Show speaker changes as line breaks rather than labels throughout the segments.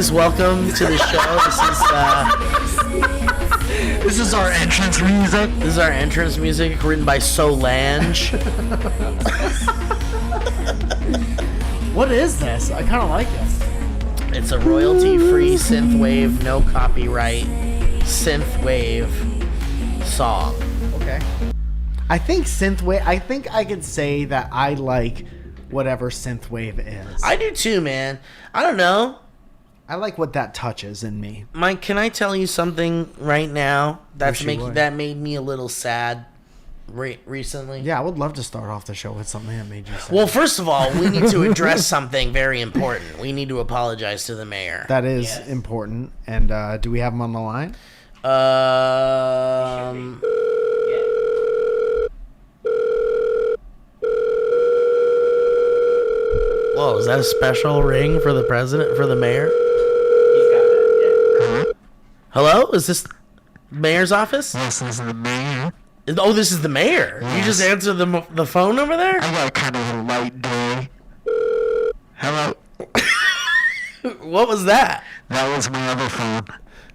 guys, welcome to the show.
This is our entrance music.
This is our entrance music, written by Solange.
What is this? I kind of like it.
It's a royalty-free synthwave, no copyright synthwave song.
Okay. I think synthwave. I think I could say that I like whatever synthwave is.
I do too, man. I don't know.
I like what that touches in me.
Mike, can I tell you something right now that
would.
made me a little sad recently?
Yeah, I would love to start off the show with something that made you sad.
Well, first of all, we need to address something very important. We need to apologize to the mayor.
That is important. And do we have him on the line?
Whoa, is that a special ring for the president, for the mayor?
He's got that, yeah.
Hello? Is this mayor's office?
This is the mayor.
Oh, this is the mayor.
Yes.
You just answered the phone over there?
I got kind of a light day. Hello.
What was that?
That was my other phone.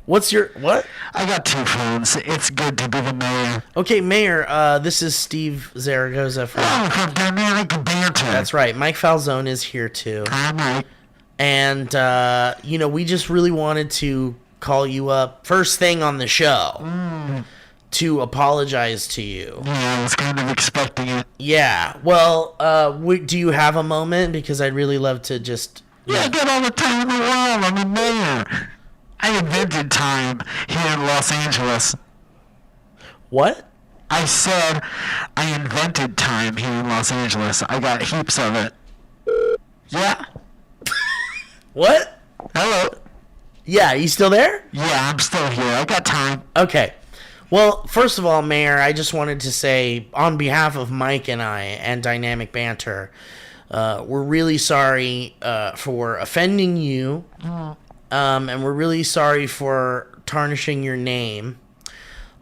What's your... What?
I got two phones. It's good to be the mayor.
Okay, Mayor, this is Steve Zaragoza from...
Oh, from Dynamic Banter.
That's right. Mike Falzone is here, too.
Hi, Mike.
And, we just really wanted to call you up first thing on the show to apologize to you.
Yeah, I was kind of expecting it.
Yeah. Well, do you have a moment? Because I'd really love to just...
Yeah, I got all the time in the world. I'm the mayor. I invented time here in Los Angeles.
What?
I said I invented time here in Los Angeles. I got heaps of it. Yeah.
What?
Hello.
Yeah, you still there?
Yeah, I'm still here. I got time.
Okay. Well, first of all, Mayor, I just wanted to say, on behalf of Mike and I and Dynamic Banter, we're really sorry for offending you, and we're really sorry for tarnishing your name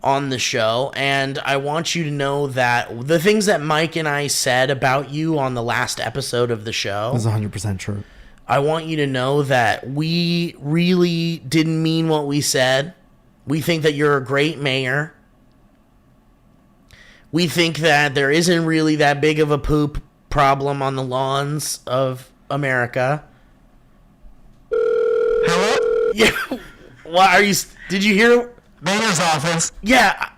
on the show. And I want you to know that the things that Mike and I said about you on the last episode of the show...
That's 100% true.
I want you to know that we really didn't mean what we said. We think that you're a great mayor. We think that there isn't really that big of a poop problem on the lawns of America.
Hello?
Yeah. Why are you... Did you hear...
Mayor's office.
Yeah.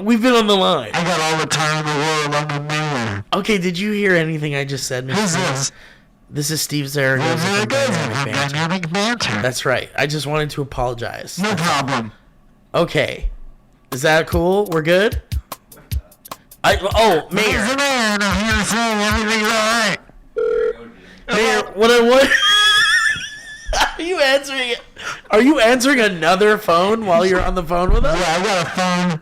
We've been on the line.
I got all the time in the world. I'm the mayor.
Okay, did you hear anything I just said, Mr.
Who's
Mayor?
this?
This is Steve Zaragoza
There
from
goes
Dynamic
from
Banter.
Dynamic Banter.
That's right. I just wanted to apologize.
No problem.
Okay. Is that cool? We're good? Mayor.
Who's the mayor? And I'm here to say everything's all right.
Mayor, what Are you answering another phone while you're on the phone with us?
Yeah, I got a phone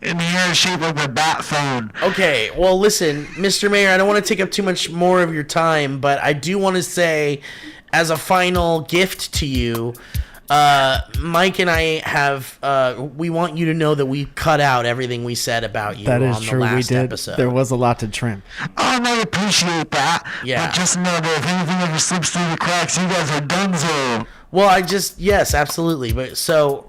in the air shaped like a bat phone.
Okay, well, listen, Mr. Mayor, I don't want to take up too much more of your time, but I do want to say, as a final gift to you, Mike and I have, we want you to know that we cut out everything we said about you
That is
on the
true. We
last
did.
episode.
There was a lot to trim.
Oh, and I appreciate that.
Yeah.
But just know that if anything ever slips through the cracks, you guys are donezo.
Well, yes, absolutely. But so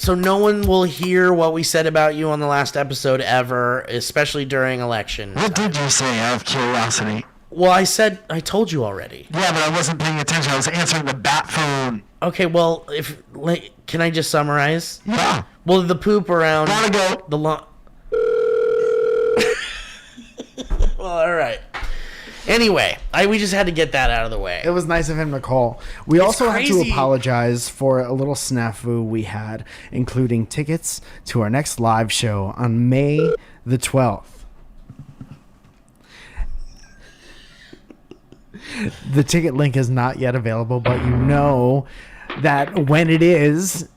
no one will hear what we said about you on the last episode ever, especially during election.
What did you say, out of curiosity?
Well, I told you already.
Yeah, but I wasn't paying attention. I was answering the bat phone.
Okay, well, can I just summarize?
Yeah.
Well, the poop around
Gotta go.
the lawn. Well, all right. Anyway, we just had to get that out of the way.
It was nice of him to call. We also have to
crazy.
apologize for a little snafu we had, including tickets to our next live show on May the 12th. The ticket link is not yet available, but you know that when it is,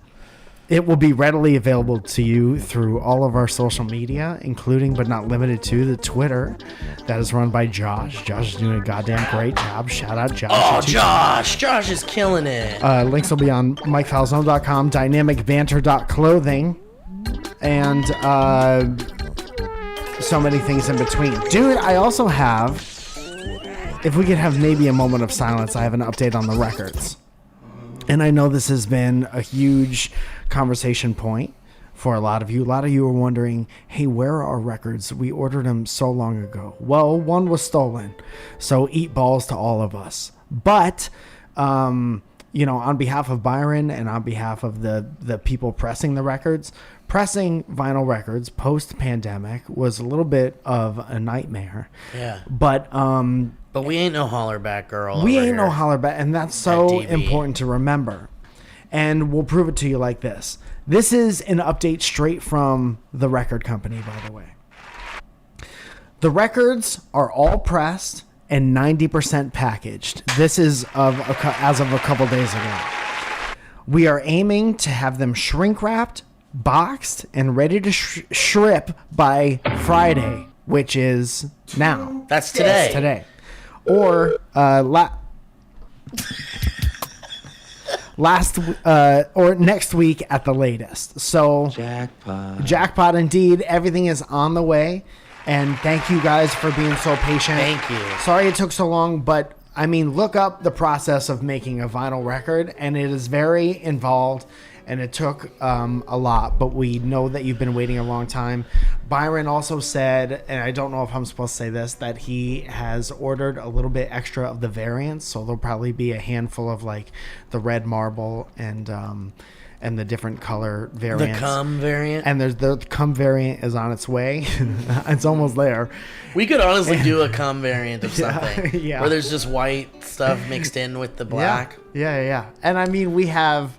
it will be readily available to you through all of our social media, including but not limited to the Twitter that is run by Josh. Josh is doing a goddamn great job. Shout out Josh.
Oh, Josh! Josh is killing it.
Links will be on MikeFalzone.com, dynamicbanter.clothing, and so many things in between. Dude, I also have, if we could have maybe a moment of silence, I have an update on the records. And I know this has been a huge conversation point for a lot of you. A lot of you are wondering, hey, where are our records? We ordered them so long ago. Well, one was stolen. So eat balls to all of us. But, on behalf of Byron and on behalf of the people pressing the records, pressing vinyl records post-pandemic was a little bit of a nightmare.
Yeah.
But
we ain't no hollerback girl.
we
over
ain't no
here.
hollerback, and that's so
DB.
important to remember. And we'll prove it to you like this. This is an update straight from the record company, by the way. The records are all pressed and 90% packaged. This is as of a couple days ago. We are aiming to have them shrink wrapped, boxed, and ready to ship by Friday, which is now.
That's today.
It's today. Or or next week at the latest. So jackpot indeed. Everything is on the way, and thank you guys for being so patient.
Thank you.
Sorry it took so long, but I mean, look up the process of making a vinyl record, and it is very involved, and it took a lot, but we know that you've been waiting a long time. Byron also said, and I don't know if I'm supposed to say this, that he has ordered a little bit extra of the variants, so there'll probably be a handful of like the red marble and the different color variants.
The cum variant.
And there's the cum variant is on its way. It's almost there.
We could honestly do a cum variant of something.
Yeah.
Where there's just white stuff mixed in with the black.
Yeah. And I mean, we have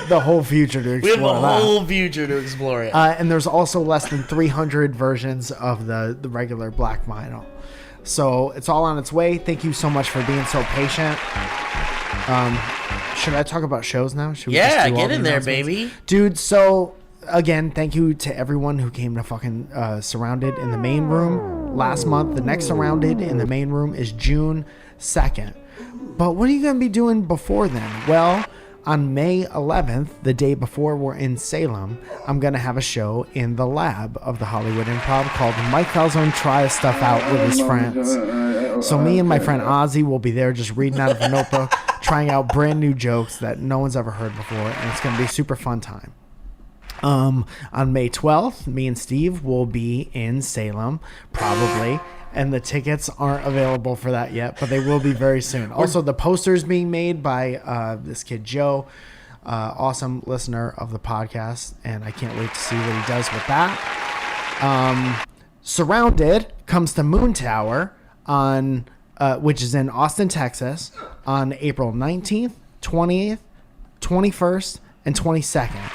the whole future to
We
explore
have a whole future to explore it.
and there's also less than 300 versions of the regular black vinyl. So it's all on its way. Thank you so much for being so patient. Should I talk about shows now? Should we just
Yeah,
do all
get
the
in there,
announcements?
baby.
Dude, so again, thank you to everyone who came to fucking Surrounded in the main room last month. The next Surrounded in the main room is June 2nd. But what are you going to be doing before then? Well, on May 11th, the day before we're in Salem, I'm going to have a show in the lab of the Hollywood Improv called Mike Falzone Tries Stuff Out with His Friends. So me and my friend Ozzy will be there just reading out of a notebook, trying out brand new jokes that no one's ever heard before, and it's going to be a super fun time. On May 12th, me and Steve will be in Salem, probably, and the tickets aren't available for that yet, but they will be very soon. Also, the poster's being made by this kid, Joe, awesome listener of the podcast, and I can't wait to see what he does with that. Surrounded comes to Moon Tower on, which is in Austin, Texas, on April 19th, 20th, 21st, and 22nd.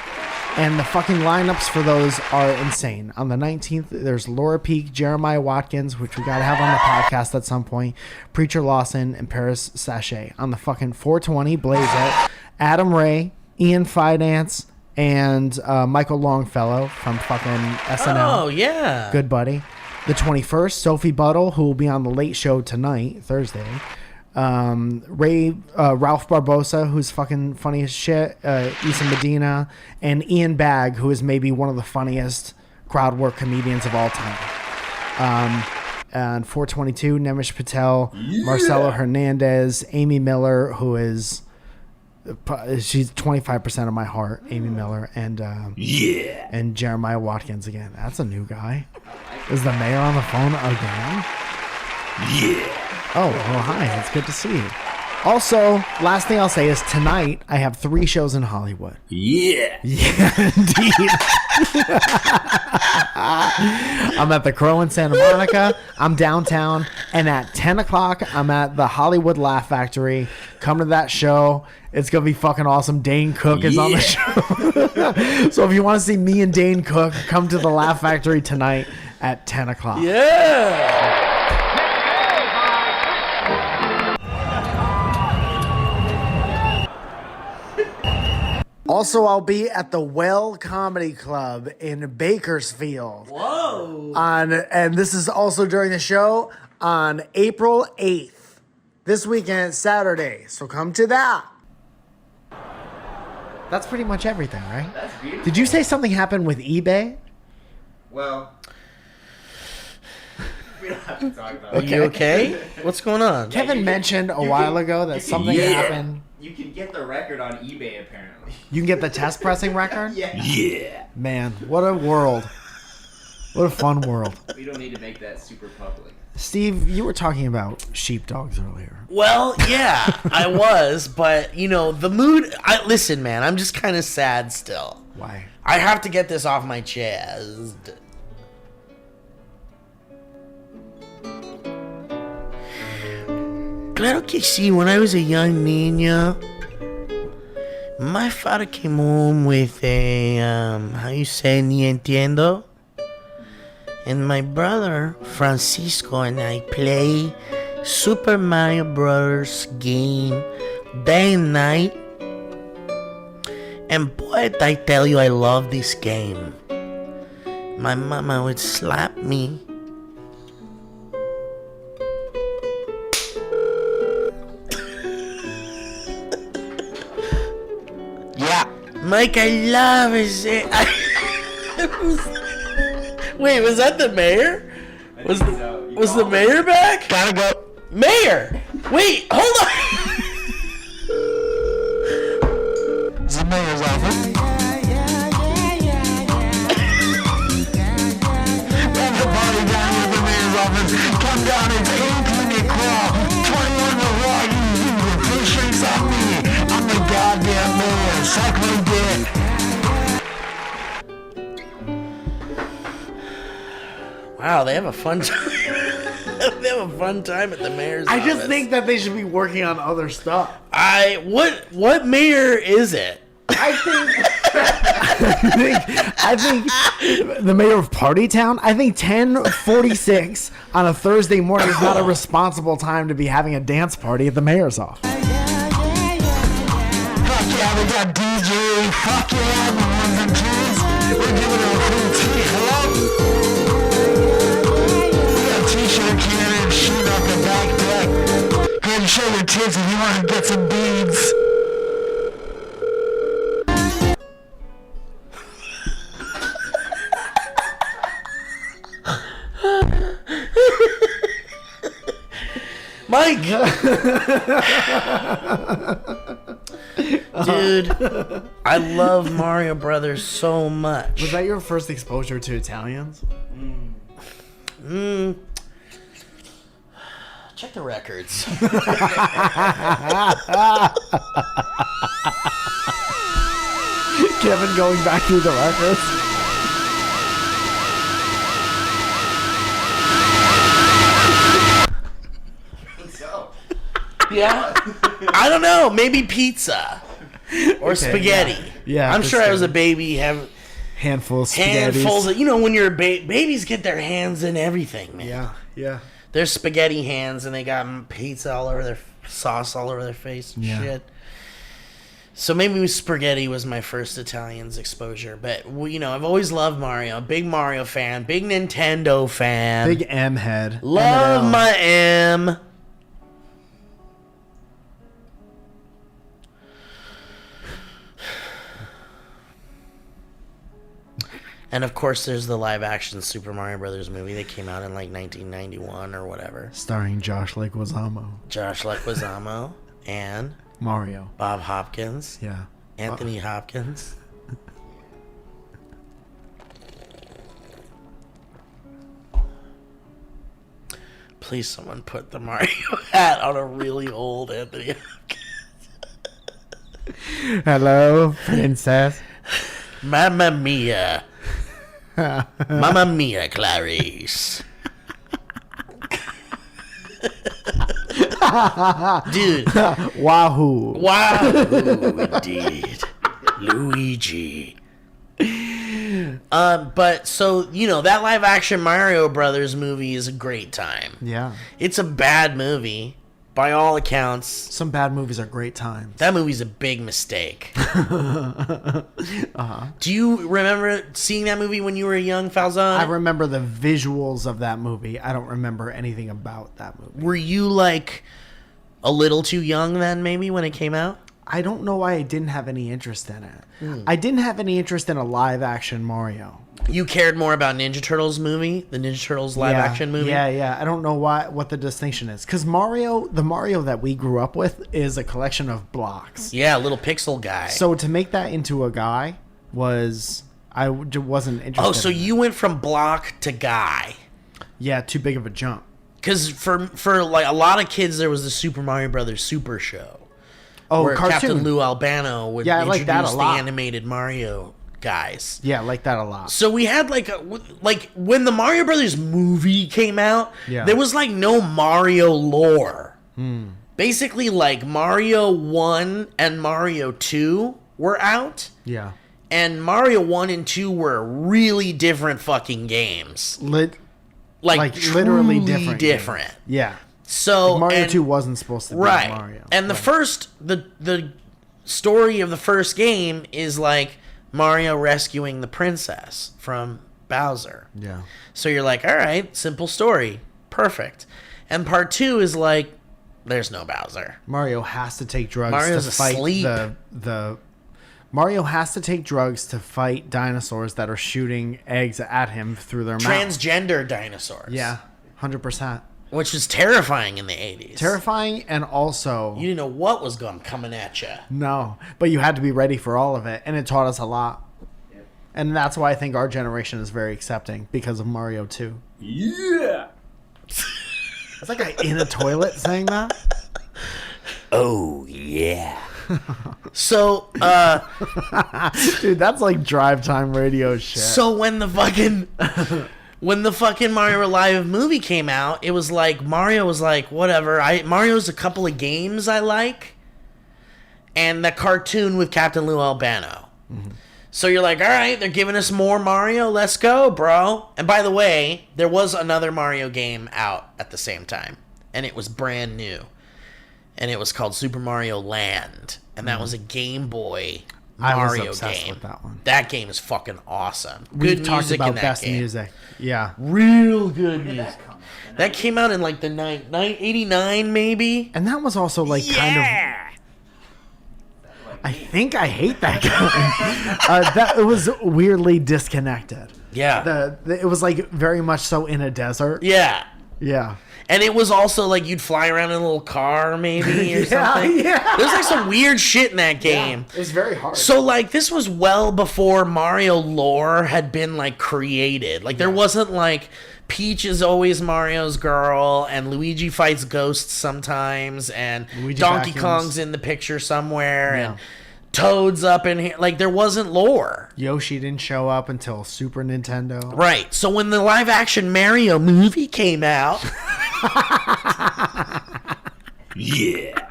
And the fucking lineups for those are insane. On the 19th, there's Laura Peak, Jeremiah Watkins, which we got to have on the podcast at some point, Preacher Lawson, and Paris Sachet. On the fucking 420, Blaze It, Adam Ray, Ian Finance, and Michael Longfellow from fucking SNL.
Oh, yeah.
Good buddy. The 21st, Sophie Buttle, who will be on the Late Show tonight, Thursday. Ralph Barbosa, who's fucking funny as shit, Issa Medina, and Ian Bagg, who is maybe one of the funniest crowd work comedians of all time. And 422, Nemish Patel, Marcelo Hernandez, Amy Miller, who is she's 25% of my heart, Amy Miller, and and Jeremiah Watkins again. That's a new guy. Is the mayor on the phone again? Yeah. Oh, well, hi. It's good to see you. Also, last thing I'll say is tonight I have 3 shows in Hollywood. Yeah. Yeah, indeed. I'm at the Crow in Santa Monica. I'm downtown. And at 10 o'clock, I'm at the Hollywood Laugh Factory. Come to that show. It's going to be fucking awesome. Dane Cook is on the show. So if you want to see me and Dane Cook, come to the Laugh Factory tonight at 10 o'clock.
Yeah.
Also, I'll be at the Well Comedy Club in Bakersfield.
Whoa.
And this is also during the show on April 8th. This weekend, Saturday. So come to that. That's pretty much everything, right?
That's beautiful.
Did you say something happened with eBay?
Well, we don't have to talk about
Are
it.
you okay? What's going on?
Kevin mentioned a while ago that something happened.
You can get the record on eBay, apparently.
You can get the test pressing record?
Yeah.
Man, what a world. What a fun world.
We don't need to make that super public.
Steve, you were talking about sheepdogs earlier.
Well, yeah, I was, but you know the mood. Listen, man, I'm just kind of sad still.
Why?
I have to get this off my chest. Claro que sí. When I was a young niño, my father came home with a how you say ni entiendo. And my brother, Francisco, and I play Super Mario Bros. Game day and night. And boy, I tell you, I love this game. My mama would slap me.
Yeah.
Mike, I love it. Wait, was that the mayor? Was the mayor back?
Gotta go.
Mayor! Wait, hold on!
It's the mayor's office. Everybody down here at the mayor's office. Come down, it's 18 o'clock. 21 to rock. You fish drinks on me. I'm the goddamn mayor. Suck my dick.
Wow, they have a fun time. They have a fun time at the mayor's
I just
office.
think that they should be working on other stuff.
What mayor is it?
I think the mayor of Party Town, I think 10:46 on a Thursday morning is not a responsible time to be having a dance party at the mayor's office.
Fuck yeah, we got DJ. Fuck yeah, the ones and twos. We're giving a free tea. Hello? We got a t-shirt cannon, shoot up the back deck. Go ahead and show your tits if you want to get some beads.
Mike! Dude, I love Mario Brothers so much.
Was that your first exposure to Italians?
Check the records.
Kevin going back through the records.
Yeah? I don't know. Maybe pizza. Or spaghetti.
Yeah,
I'm
for
sure I was a
sure.
baby. Have
Handful of spaghettis.
handfuls of, you know, when you're a babies get their hands in everything, man.
Yeah.
They're spaghetti hands and they got pizza all over their sauce all over their face and
Yeah.
shit. So maybe spaghetti was my first Italian's exposure. But, you know, I've always loved Mario. Big Mario fan. Big Nintendo fan.
Big M head.
Love
M&L.
my M. And of course, there's the live-action Super Mario Brothers movie that came out in like 1991 or whatever.
Starring Josh Leguizamo.
Josh Leguizamo and
Mario.
Bob Hopkins,
Yeah.
Anthony Hopkins. Please, someone put the Mario hat on a really old Anthony Hopkins.
Hello, princess.
Mamma mia. Mamma mia, Clarice. Dude.
Wahoo.
Wow, indeed. Luigi. But so, you know, that live action Mario Brothers movie is a great time.
Yeah.
It's a bad movie, by all accounts.
Some bad movies are great times.
That movie's a big mistake. Do you remember seeing that movie when you were a young Falzone?
I remember the visuals of that movie. I don't remember anything about that movie.
Were you like a little too young then, maybe, when it came out?
I don't know why I didn't have any interest in it. I didn't have any interest in a live action Mario.
You cared more about Ninja Turtles movie, the Ninja Turtles live action movie?
Yeah. I don't know what the distinction is. Because the Mario that we grew up with is a collection of blocks.
Yeah, little pixel guy.
So to make that into a guy wasn't interested.
Oh, so
in
you went from block to guy.
Yeah, too big of a jump.
Because for like a lot of kids, there was the Super Mario Brothers Super Show.
Oh,
where
cartoon.
Captain Lou Albano would
I
introduce
like that a
the
lot.
animated Mario guys.
Yeah, I like that a lot.
So we had like when the Mario Brothers movie came out, there was like no Mario lore. Basically, like Mario 1 and Mario 2 were out.
Yeah.
And Mario 1 and 2 were really different fucking games.
Like
literally
truly
different.
games. Yeah.
So
Mario 2 wasn't supposed to be Mario.
And the story of the first game is like Mario rescuing the princess from Bowser.
Yeah.
So you're like, all right, simple story. Perfect. And part 2 is like, there's no Bowser.
Mario has to take drugs
Mario's
to fight
asleep.
the Mario has to take drugs to fight dinosaurs that are shooting eggs at him through their mouth.
Transgender dinosaurs.
Yeah. 100%.
Which was terrifying in the 80s.
Terrifying, and also
You didn't know what was coming at you.
no, but you had to be ready for all of it, and it taught us a lot. And that's why I think our generation is very accepting because of Mario 2.
Yeah.
Is that guy in a toilet saying that?
Oh, yeah. So,
Dude, that's like drive time radio shit.
so when the fucking Mario Live movie came out, it was like Mario was like, whatever. Mario's a couple of games I like, and the cartoon with Captain Lou Albano. So you're like, all right, they're giving us more Mario. Let's go, bro. And by the way, there was another Mario game out at the same time, and it was brand new, and it was called Super Mario Land, and that was a Game Boy
I was
Mario
obsessed
game.
with that one.
That game is fucking awesome.
We've
Good
talked
music
about
in that
best
game.
music. Yeah.
Real good music. That came out in like the 89 maybe.
And that was also like kind of. I think I hate that guy. It was weirdly disconnected.
Yeah.
It was like very much so in a desert.
Yeah.
Yeah.
And it was also like you'd fly around in a little car maybe or something.
Yeah.
There's like some weird shit in that game.
It was very hard.
So like this was well before Mario lore had been like created. Like there wasn't like Peach is always Mario's girl and Luigi fights ghosts sometimes and
Luigi
Donkey
vacuums.
Kong's in the picture somewhere and Toad's up in here. Like there wasn't lore.
Yoshi didn't show up until Super Nintendo.
Right. So when the live action Mario movie came out, yeah.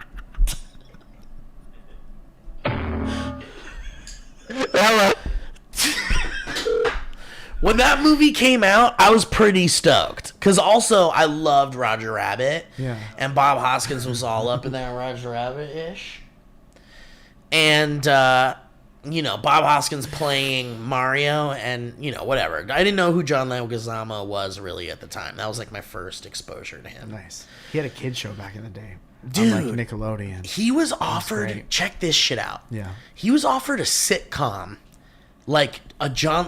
When that movie came out, I was pretty stoked. Because also, I loved Roger Rabbit.
Yeah.
And Bob Hoskins was all up in that Roger Rabbit-ish. And, Bob Hoskins playing Mario and, whatever. I didn't know who John Leguizamo was really at the time. That was like my first exposure to him.
Nice. He had a kid show back in the day.
Dude.
On like Nickelodeon.
He was offered,
great.
check this shit out.
Yeah.
He was offered a sitcom, like the John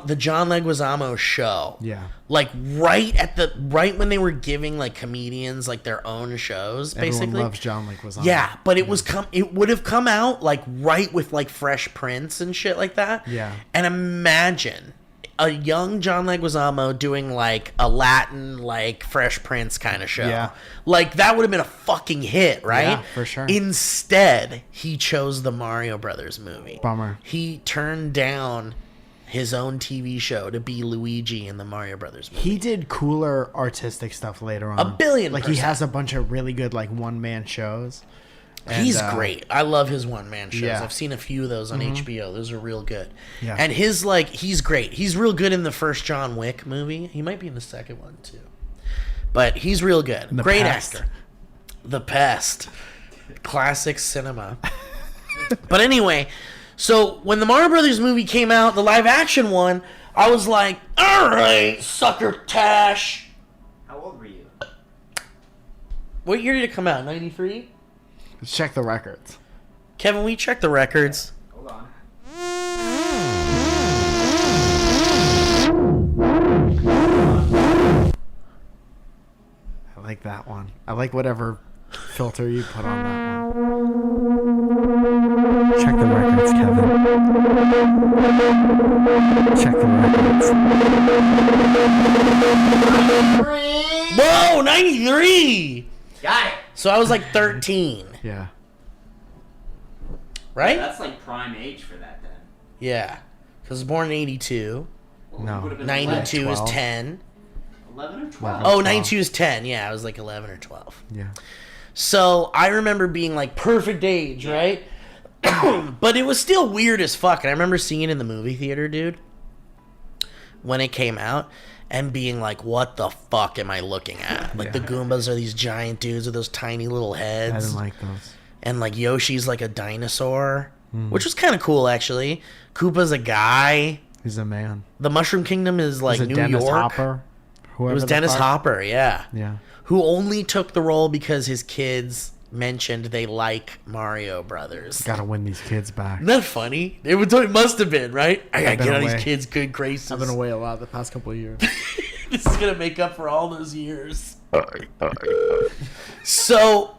Leguizamo show.
Yeah.
Like right when they were giving like comedians like their own shows, basically.
Everyone loves John Leguizamo.
Yeah, but it would have come out like right with like Fresh Prince and shit like that.
Yeah.
And imagine a young John Leguizamo doing like a Latin like Fresh Prince kind of show.
Yeah.
Like that would have been a fucking hit, right?
Yeah, for sure.
Instead, he chose the Mario Brothers movie.
Bummer.
He turned down his own TV show to be Luigi in the Mario Brothers movie.
He did cooler artistic stuff later on.
1,000,000,000%.
Like he has a bunch of really good like one-man shows. And,
He's great. I love his one-man shows.
yeah.
I've seen a few of those on HBO. Those are real good.
Yeah.
And he's great. He's real good in the first John Wick movie. He might be in the second one too. But he's real good.
The
Great
Pest.
actor. The Pest. Classic cinema. But anyway, so when the Mario Brothers movie came out, the live action one, I was like, all right, sucker Tash.
How old were you?
What year did it come out? 93?
Let's check the records.
Kevin, will you check the records?
Hold on.
I like that one. I like whatever filter you put on that one. Check the records, Kevin. Check the records.
Whoa, 93!
Got it.
So I was like 13,
Yeah.
right?
That's like prime age for that then.
Yeah. Because I was born in 82.
Well,
No.
you would've been
92 is
12.
10.
11 or 12.
Oh,
12.
92 is 10. Yeah, I was like 11 or 12.
Yeah.
So I remember being like perfect age, right? But it was still weird as fuck. And I remember seeing it in the movie theater, dude, when it came out, and being like, what the fuck am I looking at? Like, the Goombas are these giant dudes with those tiny little heads.
I didn't like those.
And like Yoshi's like a dinosaur, which was kind of cool, actually. Koopa's a guy.
He's a man.
The Mushroom Kingdom is like
Was it
New
Dennis
York.
Hopper?
It
Whoever
was
the
Dennis
fuck?
Hopper, yeah.
Yeah.
Who only took the role because his kids mentioned they like Mario Brothers.
Gotta win these kids back.
Isn't that funny? It must have been, right? I gotta
I've been
get on
away.
these kids' good graces.
I've been away a lot the past couple of years.
This is gonna make up for all those years. So,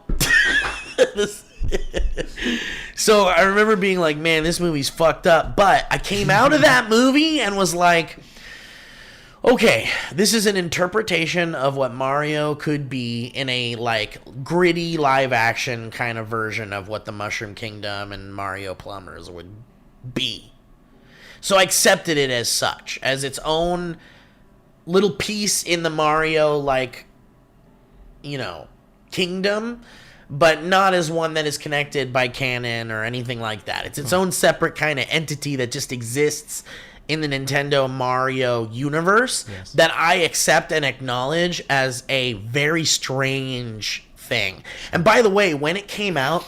so I remember being like, man, this movie's fucked up. But I came out of that movie and was like, okay, this is an interpretation of what Mario could be in a like gritty live action kind of version of what the Mushroom Kingdom and Mario Plumbers would be. So I accepted it as such, as its own little piece in the Mario, like, you know, kingdom, but not as one that is connected by canon or anything like that. It's its own separate kind of entity that just exists in the Nintendo Mario universe that I accept and acknowledge as a very strange thing. And by the way, when it came out,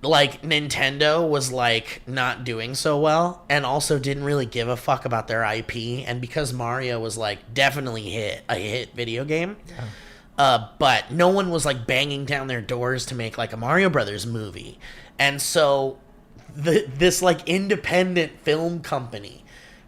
like, Nintendo was like not doing so well and also didn't really give a fuck about their IP, and because Mario was like definitely a hit video game, but no one was like banging down their doors to make like a Mario Brothers movie. And so this like independent film company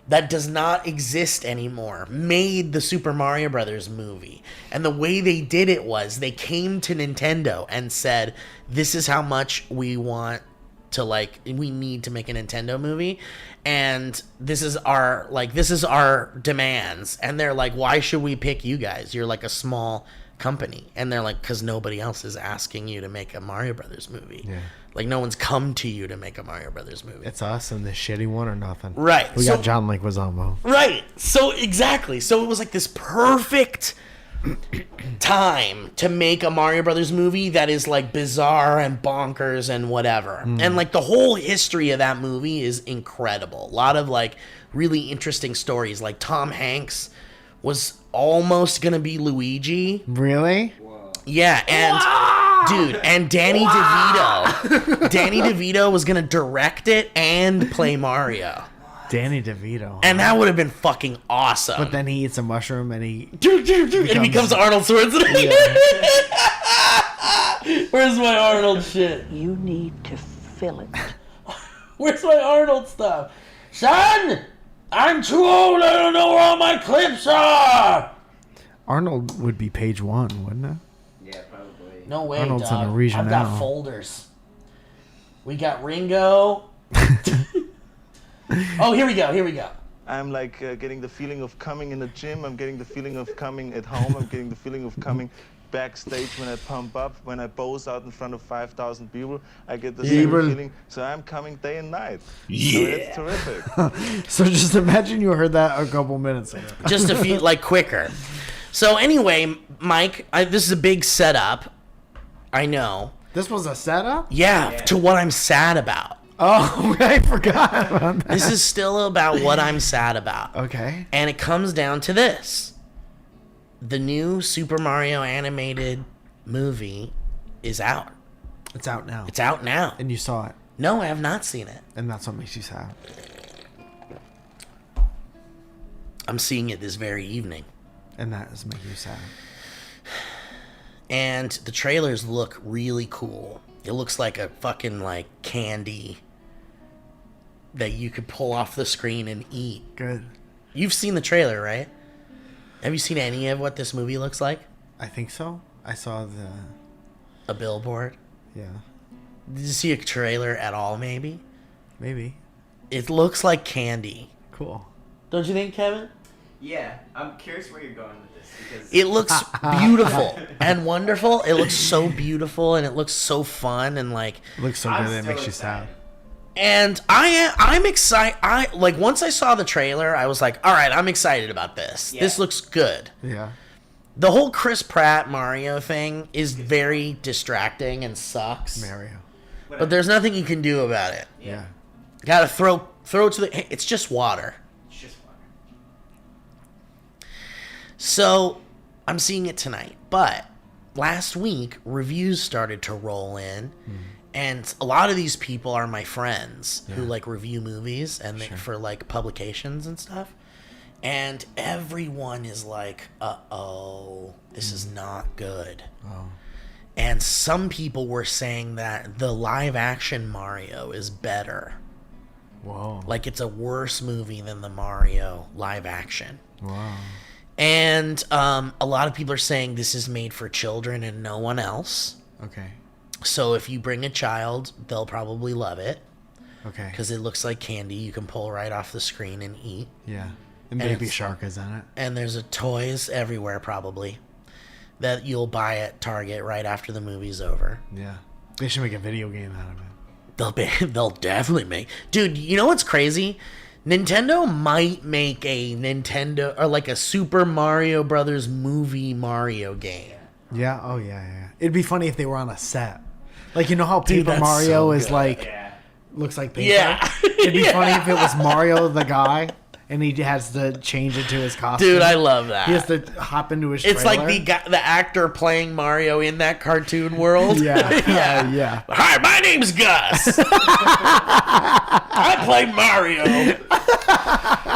that does not exist anymore made the Super Mario Brothers movie. And the way they did it was they came to Nintendo and said, this is how much we want to, like, we need to make a Nintendo movie, and this is our demands. And they're like, why should we pick you guys? You're like a small company. And they're like, because nobody else is asking you to make a Mario Brothers movie.
Yeah.
Like, no one's come to you to make a Mario Brothers movie.
It's us and the shitty one or nothing.
Right.
We
So-
got John Leguizamo.
Right. So exactly. So it was like this perfect time to make a Mario Brothers movie that is like bizarre and bonkers and whatever. And like the whole history of that movie is incredible. A lot of like really interesting stories. Like Tom Hanks was almost gonna be Luigi.
Really?
Yeah, and dude, and Danny DeVito. Danny DeVito was gonna direct it and play Mario.
Danny DeVito.
And that would have been fucking awesome.
But then he eats a mushroom and he...
And he becomes Arnold Schwarzenegger. Where's my Arnold shit?
You need to fill it.
Where's my Arnold stuff? Son! I'm too old, I don't know where all my clips are!
Arnold would be page 1, wouldn't it?
Yeah, probably.
No way,
Arnold's
dog.
in a region
I've got
now.
folders. We got Ringo. Oh, here we go.
I'm like getting the feeling of coming in the gym. I'm getting the feeling of coming at home. I'm getting the feeling of coming backstage when I pump up, when I pose out in front of 5,000 people. I get the same feeling. So I'm coming day and night. Yeah. So it's terrific.
So just imagine you heard that a couple minutes ago.
Just a few, like, quicker. So anyway, Mike, this is a big setup. I know.
This was a setup?
Yeah, to what I'm sad about.
Oh, I forgot about that.
This is still about what I'm sad about.
Okay.
And it comes down to this. The new Super Mario animated movie is out.
It's out now.
It's out now.
And you saw it.
No, I have not seen it.
And that's what makes you sad.
I'm seeing it this very evening.
And that is making you sad.
And the trailers look really cool. It looks like a fucking like candy that you could pull off the screen and eat.
Good.
You've seen the trailer, right? Have you seen any of what this movie looks like?
I think so. I saw
A billboard?
yeah,
Did you see a trailer at all, maybe?
maybe.
It looks like candy.
Cool.
Don't you think, Kevin?
Yeah, I'm curious where you're going with this because
It looks beautiful and wonderful. It looks so beautiful and it looks so fun and like...
It looks so
I'm
good that it
still
makes you
excited.
sad.
And I'm excited. Like once I saw the trailer, I was like, all right, I'm excited about this.
Yeah.
This looks good.
Yeah.
The whole Chris Pratt Mario thing is very distracting and sucks.
Mario.
But there's nothing you can do about it.
Yeah.
Gotta throw it to the... Hey, it's just water.
It's just water.
So I'm seeing it tonight. But last week, reviews started to roll in. And a lot of these people are my friends who like review movies and for like publications and stuff. And everyone is like, uh-oh, this is not good.
Oh.
And some people were saying that the live action Mario is better.
Whoa.
Like it's a worse movie than the Mario live action.
Wow.
And a lot of people are saying this is made for children and no one else.
Okay.
So if you bring a child, they'll probably love it
Okay.
because it looks like candy you can pull right off the screen and eat.
Yeah. And
And
Baby
it's-
Shark is in it.
And there's toys everywhere probably that you'll buy at Target right after the movie's over.
Yeah. They should make a video game out of it.
They'll definitely make... Dude, you know what's crazy? Nintendo might make a Nintendo or like a Super Mario Brothers movie Mario game.
Yeah. Oh yeah. Yeah. It'd be funny if they were on a set. Like you know how
Dude,
Paper
that's
Mario
so
is
good.
like
Yeah.
looks like paper.
Yeah.
It'd be funny if it was Mario the guy and he has to change into his costume.
Dude, I love that.
He has to hop into his
It's like
trailer.
the actor playing Mario in that cartoon world.
Yeah. yeah.
Hi, my name's Gus. I play Mario.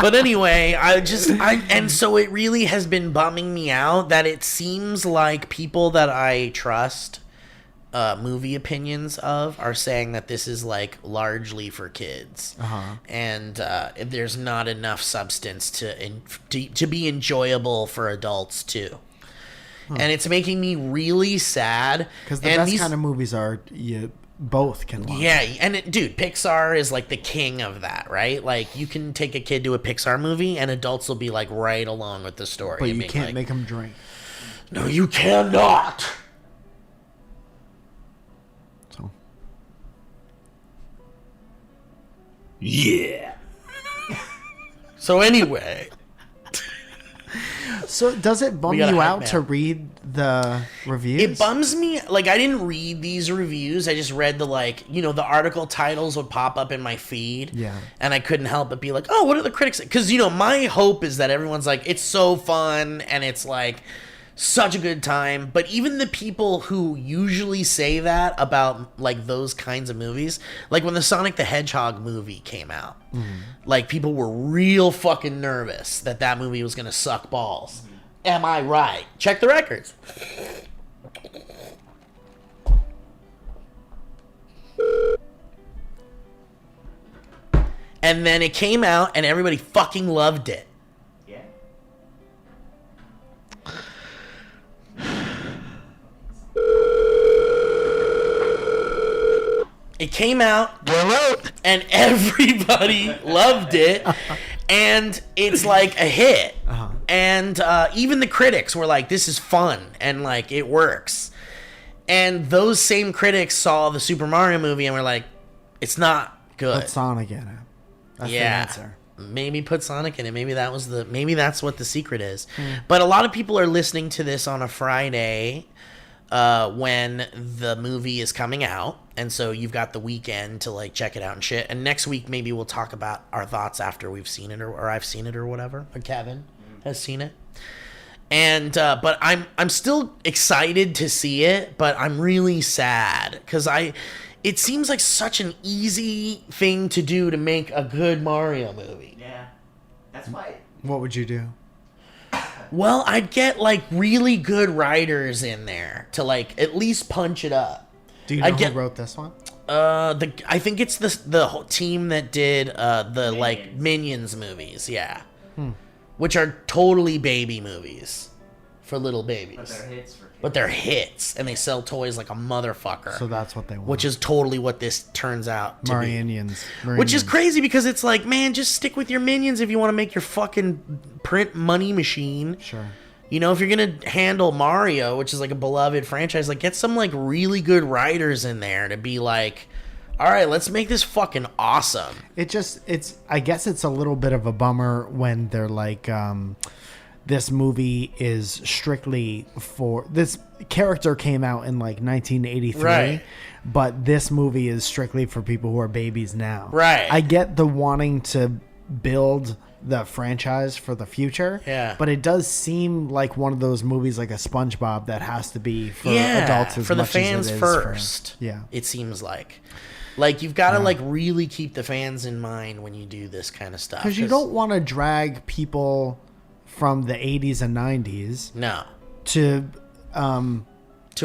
But anyway, and so it really has been bumming me out that it seems like people that I trust movie opinions of are saying that this is like largely for kids, and there's not enough substance to be enjoyable for adults too. And it's making me really sad
Because the
And
best
these-
kind of movies are you both can watch.
yeah, and dude, Pixar is like the king of that, right? Like you can take a kid to a Pixar movie and adults will be like right along with the story.
But
and
you
being
can't
like,
make them drink.
No, you cannot.
So
Yeah. So anyway,
So does it bum
We got a
you
hype
out
man.
to read the reviews?
it bums me. Like I didn't read these reviews. I just read the the article titles would pop up in my feed.
Yeah.
And I couldn't help but be like, oh, what are the critics? Because my hope is that everyone's like, it's so fun and it's like such a good time. But even the people who usually say that about like those kinds of movies, like when the Sonic the Hedgehog movie came out, like people were real fucking nervous that movie was gonna suck balls. Am I right? Check the records. And then it came out and everybody fucking loved it.
Yeah.
It came out and everybody loved it, and it's like a hit. And even the critics were like, "This is fun," and like it works. And those same critics saw the Super Mario movie and were like, "It's not good."
Put Sonic in it. That's the
Yeah.
answer.
Maybe put Sonic in it. Maybe that's what the secret is. But a lot of people are listening to this on a Friday when the movie is coming out, and so you've got the weekend to like check it out and shit. And next week maybe we'll talk about our thoughts after we've seen it or I've seen it or whatever, or Kevin has seen it. And but I'm still excited to see it, but I'm really sad because it seems like such an easy thing to do to make a good Mario movie.
Yeah. That's why.
What would you do?
Well, I'd get like really good writers in there to like at least punch it up.
Do you know who wrote this one?
I think it's the whole team that did the like Minions movies, yeah, which are totally baby movies for little babies.
But they're hits for kids.
But they're hits, and they sell toys like a motherfucker.
So that's what they want.
Which is totally what this turns out to be.
Minions.
Which is crazy because it's like, man, just stick with your Minions if you want to make your fucking print money machine.
Sure.
You know, if you're going to handle Mario, which is like a beloved franchise, like get some like really good writers in there to be like, all right, let's make this fucking awesome.
I guess it's a little bit of a bummer when they're like, this movie is strictly for this character came out in like 1983,
right.
But this movie is strictly for people who are babies now.
Right.
I get the wanting to build the franchise for the future.
Yeah.
But it does seem like one of those movies like a SpongeBob that has to be for adults as
for the
much
fans
as it is
first.
Yeah.
It seems like you've got to like really keep the fans in mind when you do this kind of stuff.
Because you don't want to drag people from the 80s and 90s
no
to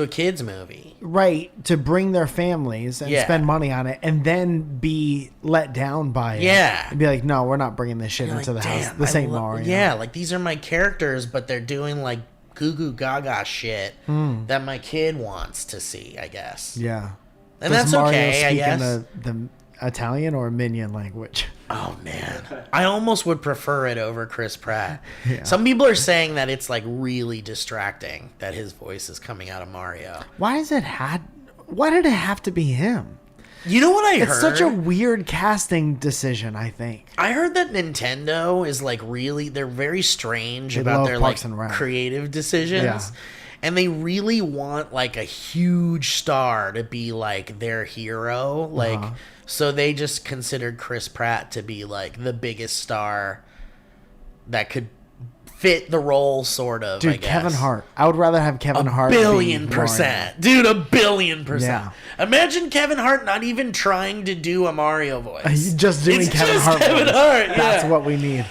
a kids movie,
right, to bring their families and spend money on it and then be let down by it.
Yeah.
And be like, no, we're not bringing this shit into the house. This ain't Mario.
Yeah, like these are my characters, but they're doing like goo goo gaga shit that my kid wants to see, I guess.
Yeah.
And
Does
that's
Mario
okay, I
speak
guess.
in the Italian or Minion language?
Oh man, I almost would prefer it over Chris Pratt. Yeah. Some people are saying that it's like really distracting that his voice is coming out of Mario.
Why did it have to be him?
You know what I heard?
It's such a weird casting decision, I think.
I heard that Nintendo is like they're very strange about their like creative decisions. Yeah. And they really want like a huge star to be like their hero. Like, so they just considered Chris Pratt to be like the biggest star that could fit the role, sort of.
Dude,
I guess.
Kevin Hart. I would rather have Kevin Hart.
$1 billion %. Dude, $1 billion %.
Yeah.
Imagine Kevin Hart not even trying to do a Mario voice.
Just doing Kevin Hart. That's what we need.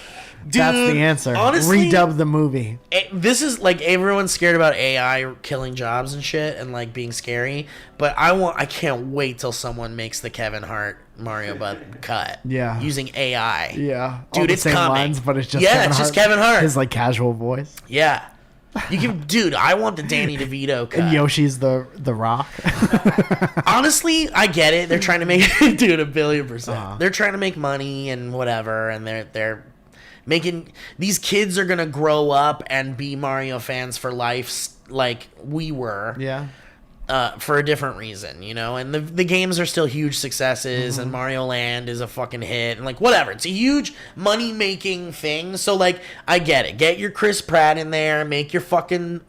Dude, that's the answer.
Honestly,
redub the movie.
This is like everyone's scared about AI killing jobs and shit and like being scary. But I can't wait till someone makes the Kevin Hart Mario cut.
Yeah.
Using AI.
Yeah.
Dude, it's
same
coming.
Lines, but it's just
just Kevin Hart.
His like casual voice.
Yeah. You can, dude. I want the Danny DeVito cut.
And Yoshi's the Rock.
Honestly, I get it. They're trying to make dude $1 billion %. They're trying to make money and whatever, and they're making these kids are gonna grow up and be Mario fans for life, like we were.
Yeah.
For a different reason, you know, and the games are still huge successes, and Mario Land is a fucking hit, and like whatever, it's a huge money making thing. So like, I get it. Get your Chris Pratt in there, make your fucking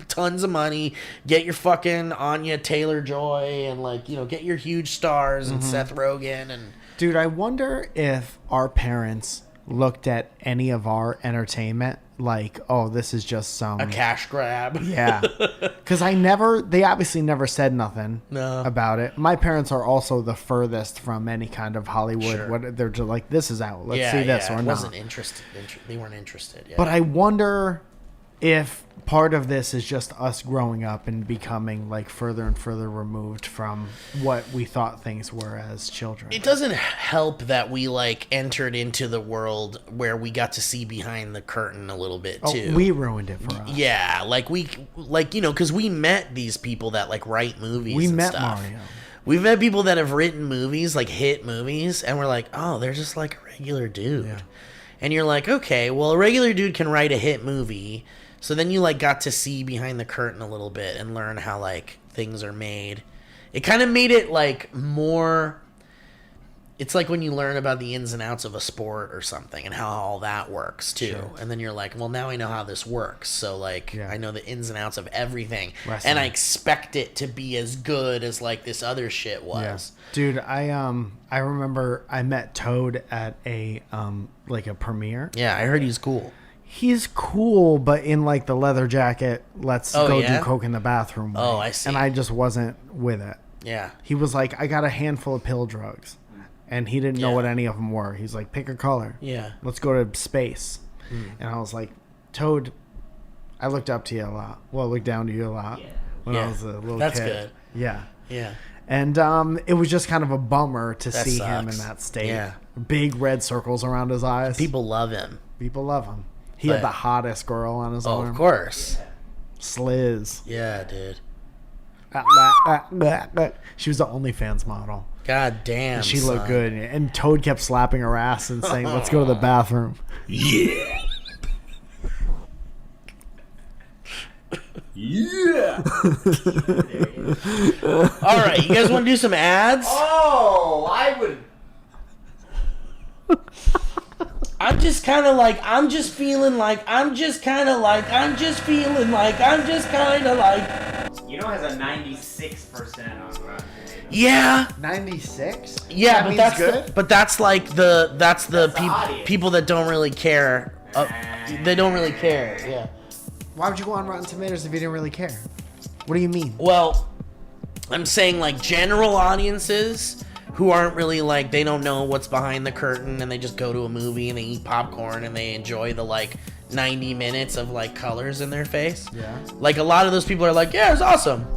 tons of money, get your fucking Anya Taylor-Joy, and like, you know, get your huge stars and Seth Rogen and.
Dude, I wonder if our parents looked at any of our entertainment like, oh, this is just a
cash grab.
Yeah. Because they obviously never said nothing about it. My parents are also the furthest from any kind of Hollywood.
Sure.
They're just like, this is out. Let's see this or not.
Wasn't interested. They weren't interested. Yeah.
But I wonder if part of this is just us growing up and becoming like further and further removed from what we thought things were as children.
It doesn't help that we like entered into the world where we got to see behind the curtain a little bit too.
We ruined it for us.
Yeah, you know, because we met these people that like write movies.
We
and
met
stuff.
Mario.
We've met people that have written movies, like hit movies, and we're like, oh, they're just like a regular dude. Yeah. And you're like, okay, well, a regular dude can write a hit movie. So then you like got to see behind the curtain a little bit and learn how like things are made. It kind of made it like more. It's like when you learn about the ins and outs of a sport or something and how all that works too. Sure. And then you're like, well, now I know how this works. So like, I know the ins and outs of everything. Wrestling. And I expect it to be as good as like this other shit was.
Yeah. Dude, I remember I met Toad at a like a premiere.
Yeah, I heard he's cool.
He's cool, but in like the leather jacket, let's go do coke in the bathroom.
Oh, I see.
And I just wasn't with it.
Yeah.
He was like, I got a handful of pill drugs. And he didn't know what any of them were. He's like, pick a color.
Yeah.
Let's go to space. And I was like, Toad, I looked up to you a lot. Well, I looked down to you a lot when I was a little kid.
That's good.
Yeah.
Yeah.
And it was just kind of a bummer to
That
see him in
sucks.
that state.
Yeah.
Big red circles around his eyes.
People love him.
People love him. He had
But-
the hottest girl on his
Oh,
arm.
of course.
Sliz.
Yeah, dude.
She was the OnlyFans model.
God damn.
She looked
son.
good. And Toad kept slapping her ass and saying, let's go to the bathroom.
Yeah.
Yeah.
All right, you guys want to do some ads?
Oh, I would.
I'm just kind of like, I'm just feeling like, I'm just kind of like, I'm just feeling like, I'm just kind of like.
You know, it has a 96% on Rotten Tomatoes.
Yeah.
96?
Yeah,
That
but
means
that's
good?
but that's like the
the audience.
people that don't really care. They don't really care. Yeah.
Why would you go on Rotten Tomatoes if you didn't really care? What do you mean?
Well, I'm saying like general audiences who aren't really like, they don't know what's behind the curtain and they just go to a movie and they eat popcorn and they enjoy the like 90 minutes of like colors in their face.
Yeah.
Like a lot of those people are like, yeah, it's awesome.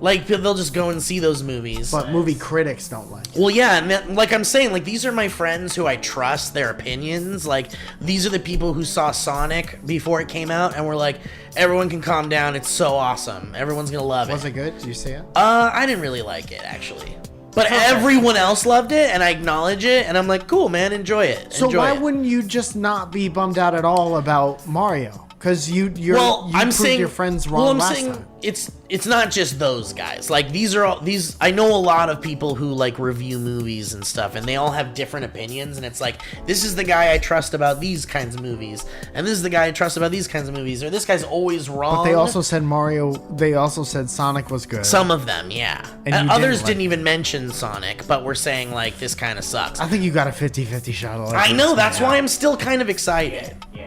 Like they'll just go and see those movies.
But movie critics don't like it.
Well, yeah, and that, like I'm saying, like these are my friends who I trust their opinions. Like these are the people who saw Sonic before it came out and were like, everyone can calm down. It's so awesome. Everyone's gonna love it.
Was it good? Did you see it?
I didn't really like it actually, but everyone else loved it, and I acknowledge it, and I'm like, cool, man, enjoy it.
So
Enjoy
why
it.
wouldn't you just not be bummed out at all about Mario? Because you
Well, I'm
proved
saying
your friends wrong
Well, I'm
last
saying
time.
it's not just those guys. Like these are all these. I know a lot of people who like review movies and stuff, and they all have different opinions. And it's like, this is the guy I trust about these kinds of movies, and this is the guy I trust about these kinds of movies, or this guy's always wrong.
But they also said Mario. They also said Sonic was good.
some of them, yeah.
And you
Others
didn't like
didn't
it.
even mention Sonic, but we're saying like this kind of sucks.
I think you got a 50-50 shot. Of
I know, that's why
I'm.
I'm still kind of excited.
Yeah.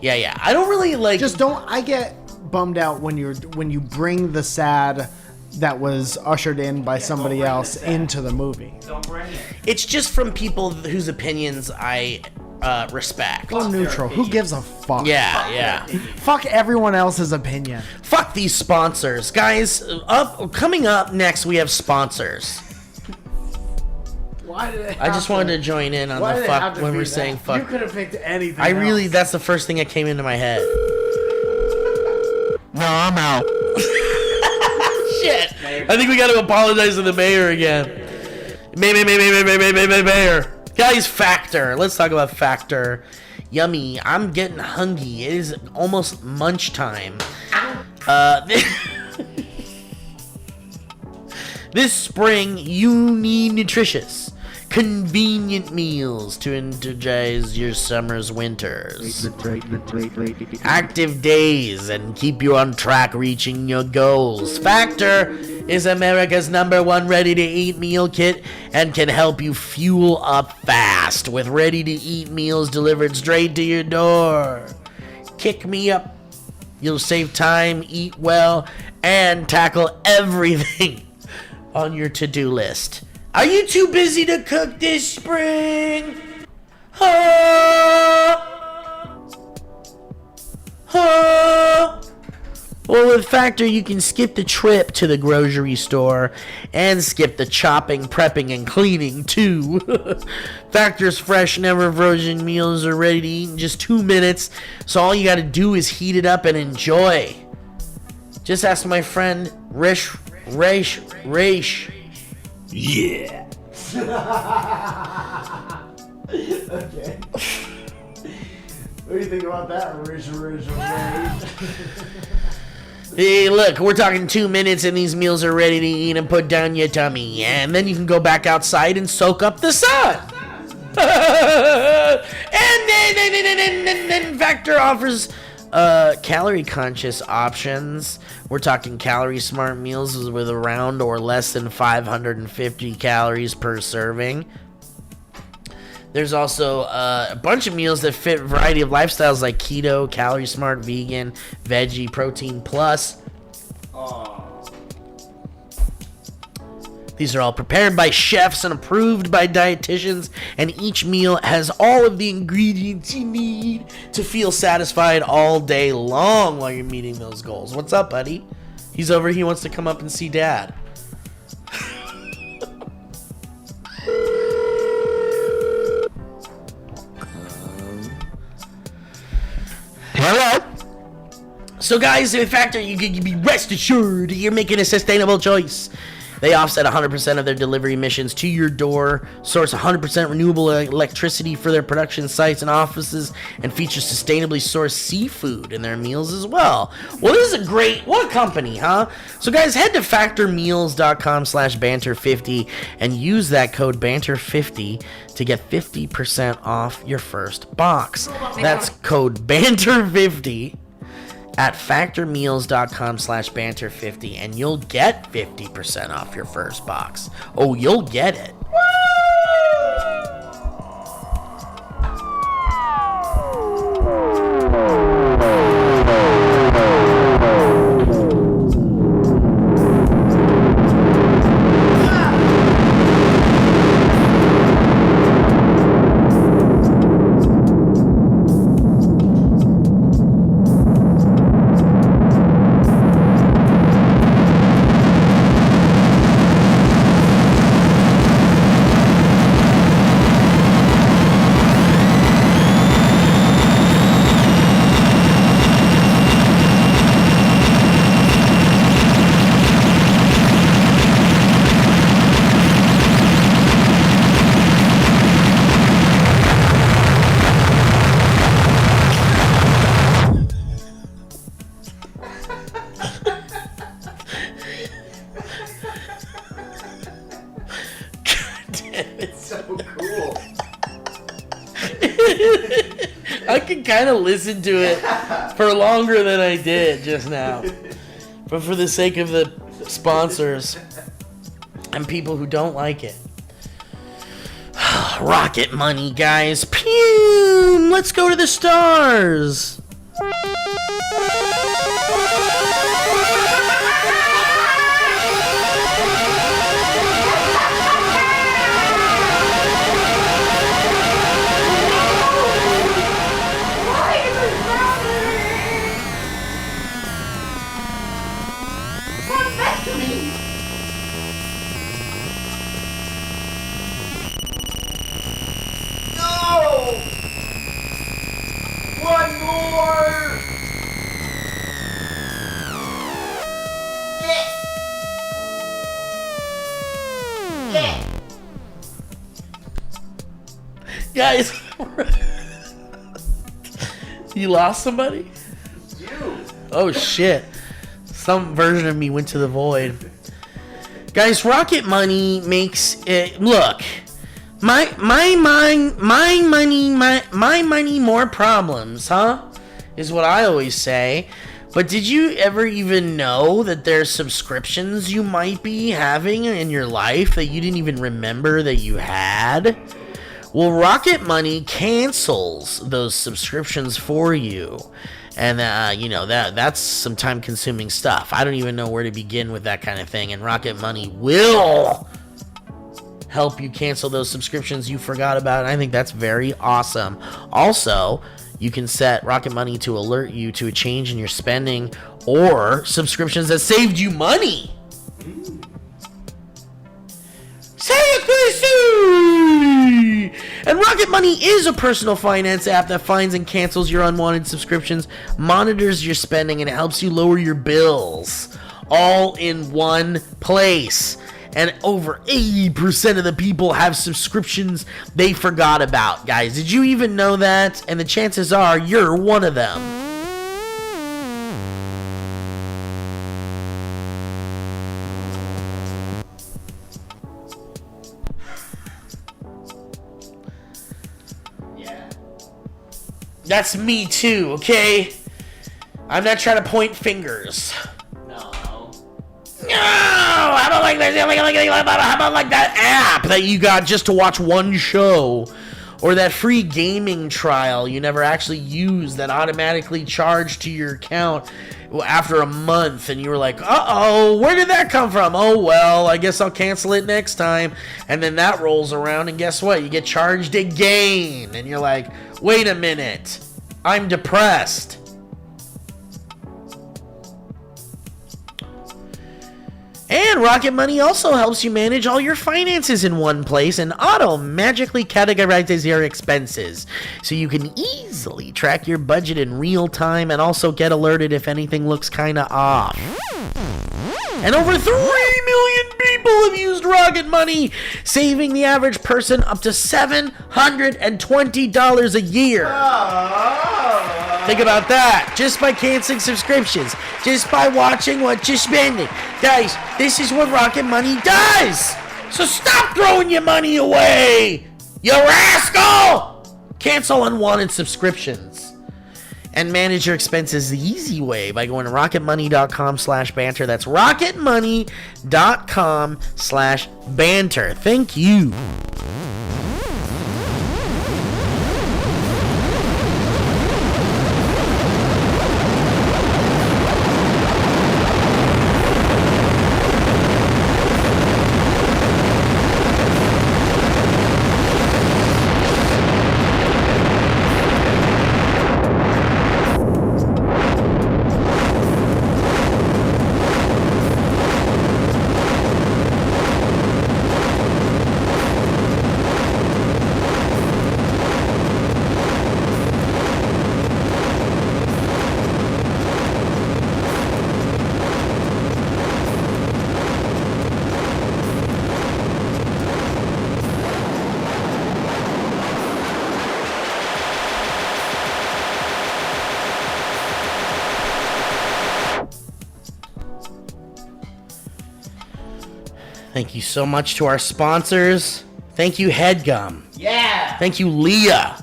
Yeah. I don't really like.
Just don't. I get bummed out when you bring the sad that was ushered in by somebody
bring the
else
sad.
into the movie.
Don't bring it.
It's just from people whose opinions I respect.
Go neutral. Who gives a fuck?
Yeah.
Fuck everyone else's opinion.
Fuck these sponsors, guys. Coming up next, we have sponsors.
Why did it?
I just wanted to join in on the fuck when we're saying fuck.
You could have picked anything.
I really, that's the first thing that came into my head.
No, I'm out.
Shit. I think we got to apologize to the mayor again. Mayor. Guys, Factor. Let's talk about Factor. Yummy. I'm getting hungry. It is almost munch time. This spring, you need nutritious, convenient meals to energize your summer's winters. Active days and keep you on track reaching your goals. Factor is America's #1 ready-to-eat meal kit and can help you fuel up fast with ready-to-eat meals delivered straight to your door. Kick me up. You'll save time, eat well, and tackle everything on your to-do list. Are you too busy to cook this spring? Well, with Factor, you can skip the trip to the grocery store and skip the chopping, prepping, and cleaning, too. Factor's fresh, never frozen meals are ready to eat in just 2 minutes, so all you gotta do is heat it up and enjoy. Just ask my friend Rish.
Yeah.
Okay. What do you think about that,
Hey, look, we're talking 2 minutes and these meals are ready to eat and put down your tummy. And then you can go back outside and soak up the sun. And then Factor offers calorie conscious options. We're talking calorie smart meals with around or less than 550 calories per serving. There's also a bunch of meals that fit a variety of lifestyles like keto, calorie smart, vegan, veggie, protein plus. These are all prepared by chefs and approved by dietitians, and each meal has all of the ingredients you need to feel satisfied all day long while you're meeting those goals. What's up, buddy? He's over. He wants to come up and see Dad. So guys, with Factor, you can be rest assured you're making a sustainable choice. They offset 100% of their delivery emissions to your door, source 100% renewable electricity for their production sites and offices, and feature sustainably sourced seafood in their meals as well. Well, this is what a company, huh? So guys, head to factormeals.com/banter50 and use that code banter50 to get 50% off your first box. That's code banter50 at factormeals.com/banter50 and you'll get 50% off your first box. Oh, you'll get it. I can kind of listen to it for longer than I did just now. But for the sake of the sponsors and people who don't like it. Rocket money, guys. Pew! Let's go to the stars. Guys, you lost somebody?
You.
Oh shit. Some version of me went to the void. Guys, Rocket Money makes it look. My money more problems, huh? Is what I always say. But did you ever even know that there's subscriptions you might be having in your life that you didn't even remember that you had? Well, Rocket Money cancels those subscriptions for you. And, that's some time-consuming stuff. I don't even know where to begin with that kind of thing. And Rocket Money will help you cancel those subscriptions you forgot about. And I think that's very awesome. Also, you can set Rocket Money to alert you to a change in your spending or subscriptions that saved you money. And Rocket Money is a personal finance app that finds and cancels your unwanted subscriptions, monitors your spending, and helps you lower your bills all in one place. And over 80% of the people have subscriptions they forgot about, guys. Did you even know that? And the chances are you're one of them. That's me too, okay? I'm not trying to point fingers.
No.
How about like that? How about like that app that you got just to watch one show, or that free gaming trial you never actually used that automatically charged to your account after a month, and you were like, uh-oh, where did that come from? Oh well, I guess I'll cancel it next time. And then that rolls around, and guess what? You get charged again, and you're like, wait a minute, I'm depressed. And Rocket Money also helps you manage all your finances in one place and magically categorizes your expenses, so you can easily track your budget in real time and also get alerted if anything looks kind of off. And over 3 million people have used Rocket Money, saving the average person up to $720 a year. Think about that. Just by canceling subscriptions. Just by watching what you're spending. Guys, this is what Rocket Money does. So stop throwing your money away, you rascal! Cancel unwanted subscriptions. And manage your expenses the easy way by going to rocketmoney.com/banter. That's rocketmoney.com/banter. Thank you. Thank you so much to our sponsors. Thank you, Headgum.
Yeah.
Thank you, Leah.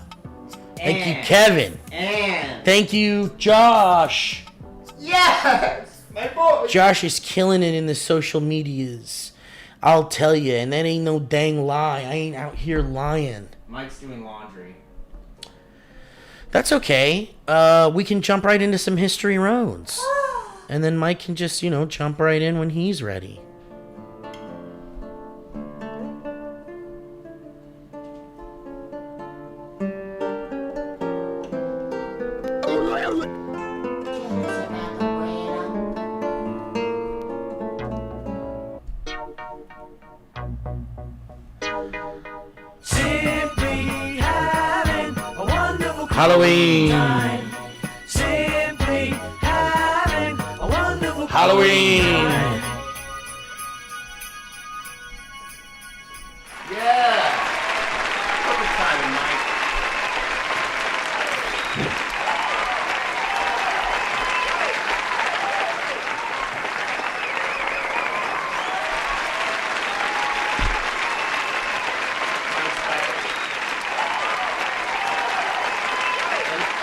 Thank you, Kevin.
And
Thank you, Josh.
yes, my boy.
Josh is killing it in the social medias. I'll tell you, and that ain't no dang lie. I ain't out here lying.
Mike's doing laundry.
That's okay. We can jump right into some history roads. And then Mike can just, jump right in when he's ready. Halloween.
Simply having a wonderful
Halloween.
Yeah. Perfect timing, Mike.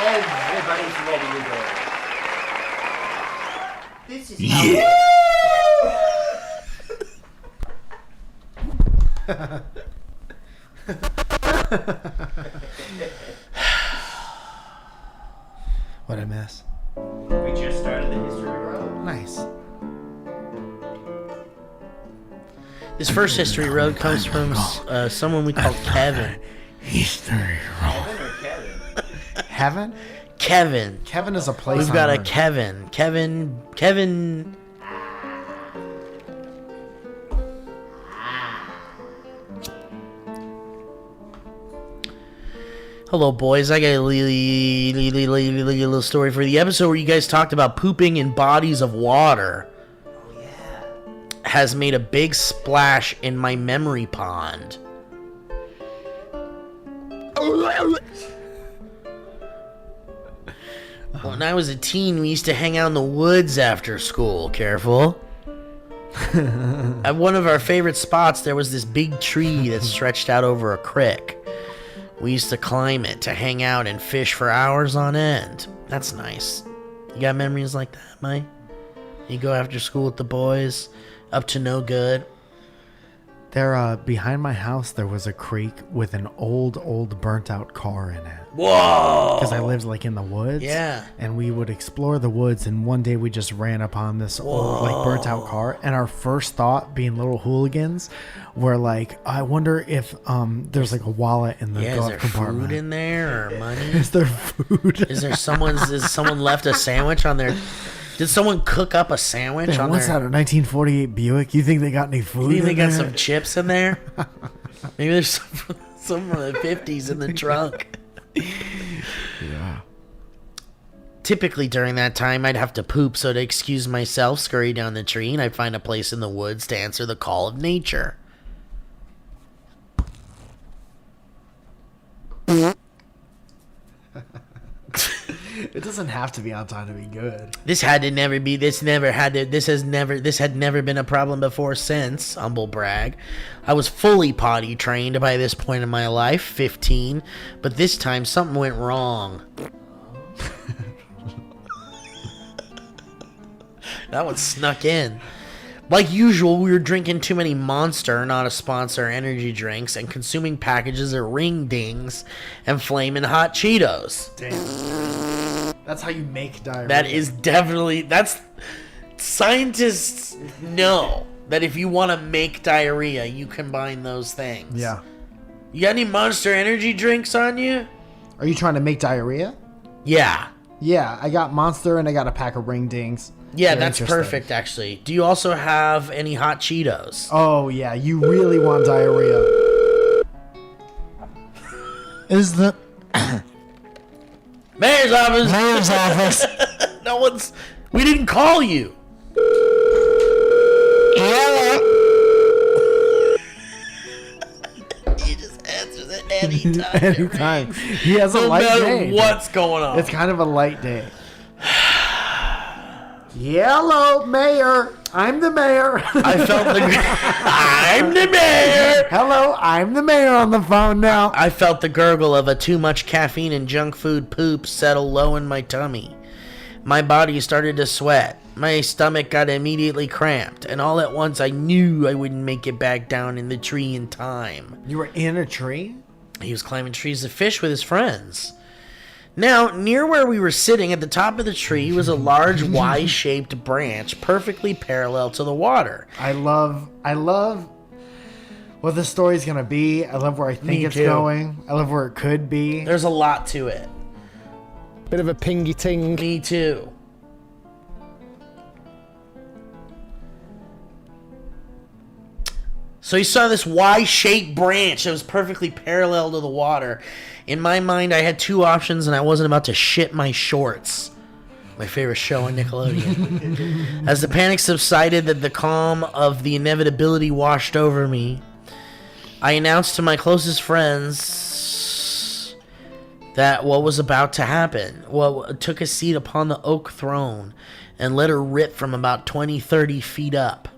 Everybody's ready to go. This is how
What'd I miss?
we just started the history road.
Nice.
This first history road comes from someone we call Kevin.
History
Kevin or Kevin?
Heaven?
Kevin.
Kevin is a place.
We've
on
got a
Earth.
Kevin. Kevin. Hello, boys. I got a little story for the episode where you guys talked about pooping in bodies of water.
Oh yeah.
Has made a big splash in my memory pond. When I was a teen, we used to hang out in the woods after school. Careful. At one of our favorite spots, there was this big tree that stretched out over a creek. We used to climb it to hang out and fish for hours on end. That's nice. You got memories like that, Mike? You go after school with the boys, up to no good.
There, behind my house, there was a creek with an old burnt out car in it.
Whoa!
Because I lived like in the woods.
Yeah.
And we would explore the woods, and one day we just ran upon this old, like, burnt out car. And our first thought, being little hooligans, were like, I wonder if there's like a wallet in the
Yeah, is
glove
there
compartment.
food in there or money?
Is there food?
Is someone left a sandwich on their Did someone cook up a sandwich
Man,
on
what's
their...
that, a 1948 Buick? You think they got any food?
You think they
in
got
there?
some chips in there? Maybe there's some from the 50s in the trunk.
Yeah.
Typically during that time, I'd have to poop, so to excuse myself, scurry down the tree, and I'd find a place in the woods to answer the call of nature.
It doesn't have to be on time to be good.
This had never been a problem before since, humble brag. I was fully potty trained by this point in my life, 15, but this time something went wrong. That one snuck in. Like usual, we were drinking too many Monster, not a sponsor, energy drinks, and consuming packages of Ring Dings and Flamin' Hot Cheetos.
Damn. That's how you make diarrhea.
That is definitely... Scientists know that if you want to make diarrhea, you combine those things.
Yeah.
You got any Monster energy drinks on you?
Are you trying to make diarrhea?
Yeah.
Yeah, I got Monster and I got a pack of Ring Dings.
Yeah,
They're
that's
interesting.
perfect, actually. Do you also have any Hot Cheetos?
Oh, yeah, you really want diarrhea. Is the...
Mayor's office!
Mayor's office.
No one's... We didn't call you!
Yeah.
He just answers it anytime.
Anytime. He has a
No
light
matter
day.
what's going on.
It's kind of a light day. Hello, Mayor. I'm the mayor.
I felt the... I'm the mayor!
Hello, I'm the mayor on the phone now.
I felt the gurgle of a too much caffeine and junk food poop settle low in my tummy. My body started to sweat. My stomach got immediately cramped, and all at once I knew I wouldn't make it back down in the tree in time.
You were in a tree?
He was climbing trees to fish with his friends. Now, near where we were sitting at the top of the tree was a large Y-shaped branch perfectly parallel to the water.
I love what the story's gonna be. I love where I think
Me
it's
too.
going. I love where it could be.
There's a lot to it.
Bit of a pingy ting.
Me too. So he saw this Y-shaped branch that was perfectly parallel to the water. In my mind, I had two options, and I wasn't about to shit my shorts. My favorite show on Nickelodeon. As the panic subsided, that the calm of the inevitability washed over me, I announced to my closest friends that what was about to happen. Well, took a seat upon the oak throne and let her rip from about 20-30 feet up.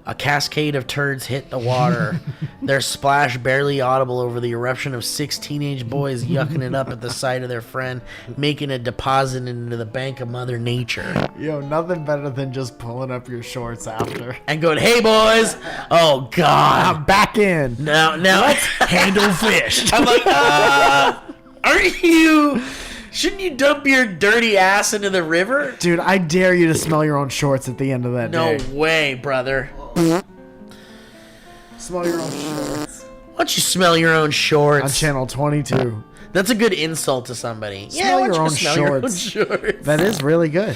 A cascade of turds hit the water, their splash barely audible over the eruption of 6 teenage boys yucking it up at the sight of their friend, making a deposit into the bank of Mother Nature.
Yo, nothing better than just pulling up your shorts after.
And going, hey boys! Oh God!
I'm back in.
Now, let's
Handle fish.
I'm like, aren't you... Shouldn't you dump your dirty ass into the river?
Dude, I dare you to smell your own shorts at the end of that
No
day.
way, brother.
Smell your own shorts.
Why don't you smell your own shorts?
On channel 22.
That's a good insult to somebody.
Smell
why don't
your
you
own
smell your own
shorts.
shorts?
That is really good.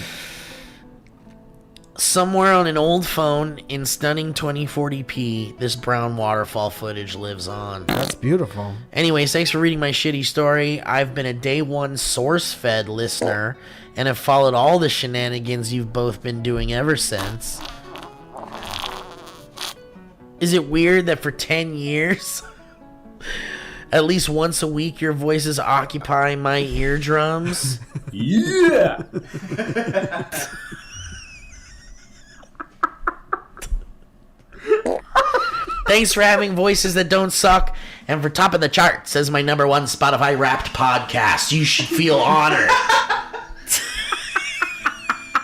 Somewhere on an old phone in stunning 2040p, this brown waterfall footage lives on.
That's beautiful.
Anyways, thanks for reading my shitty story. I've been a day one source-fed listener and have followed all the shenanigans you've both been doing ever since. Is it weird that for 10 years, at least once a week, your voices occupy my eardrums?
Yeah!
Thanks for having voices that don't suck and for topping the charts as my number one Spotify Wrapped podcast. You should feel honored.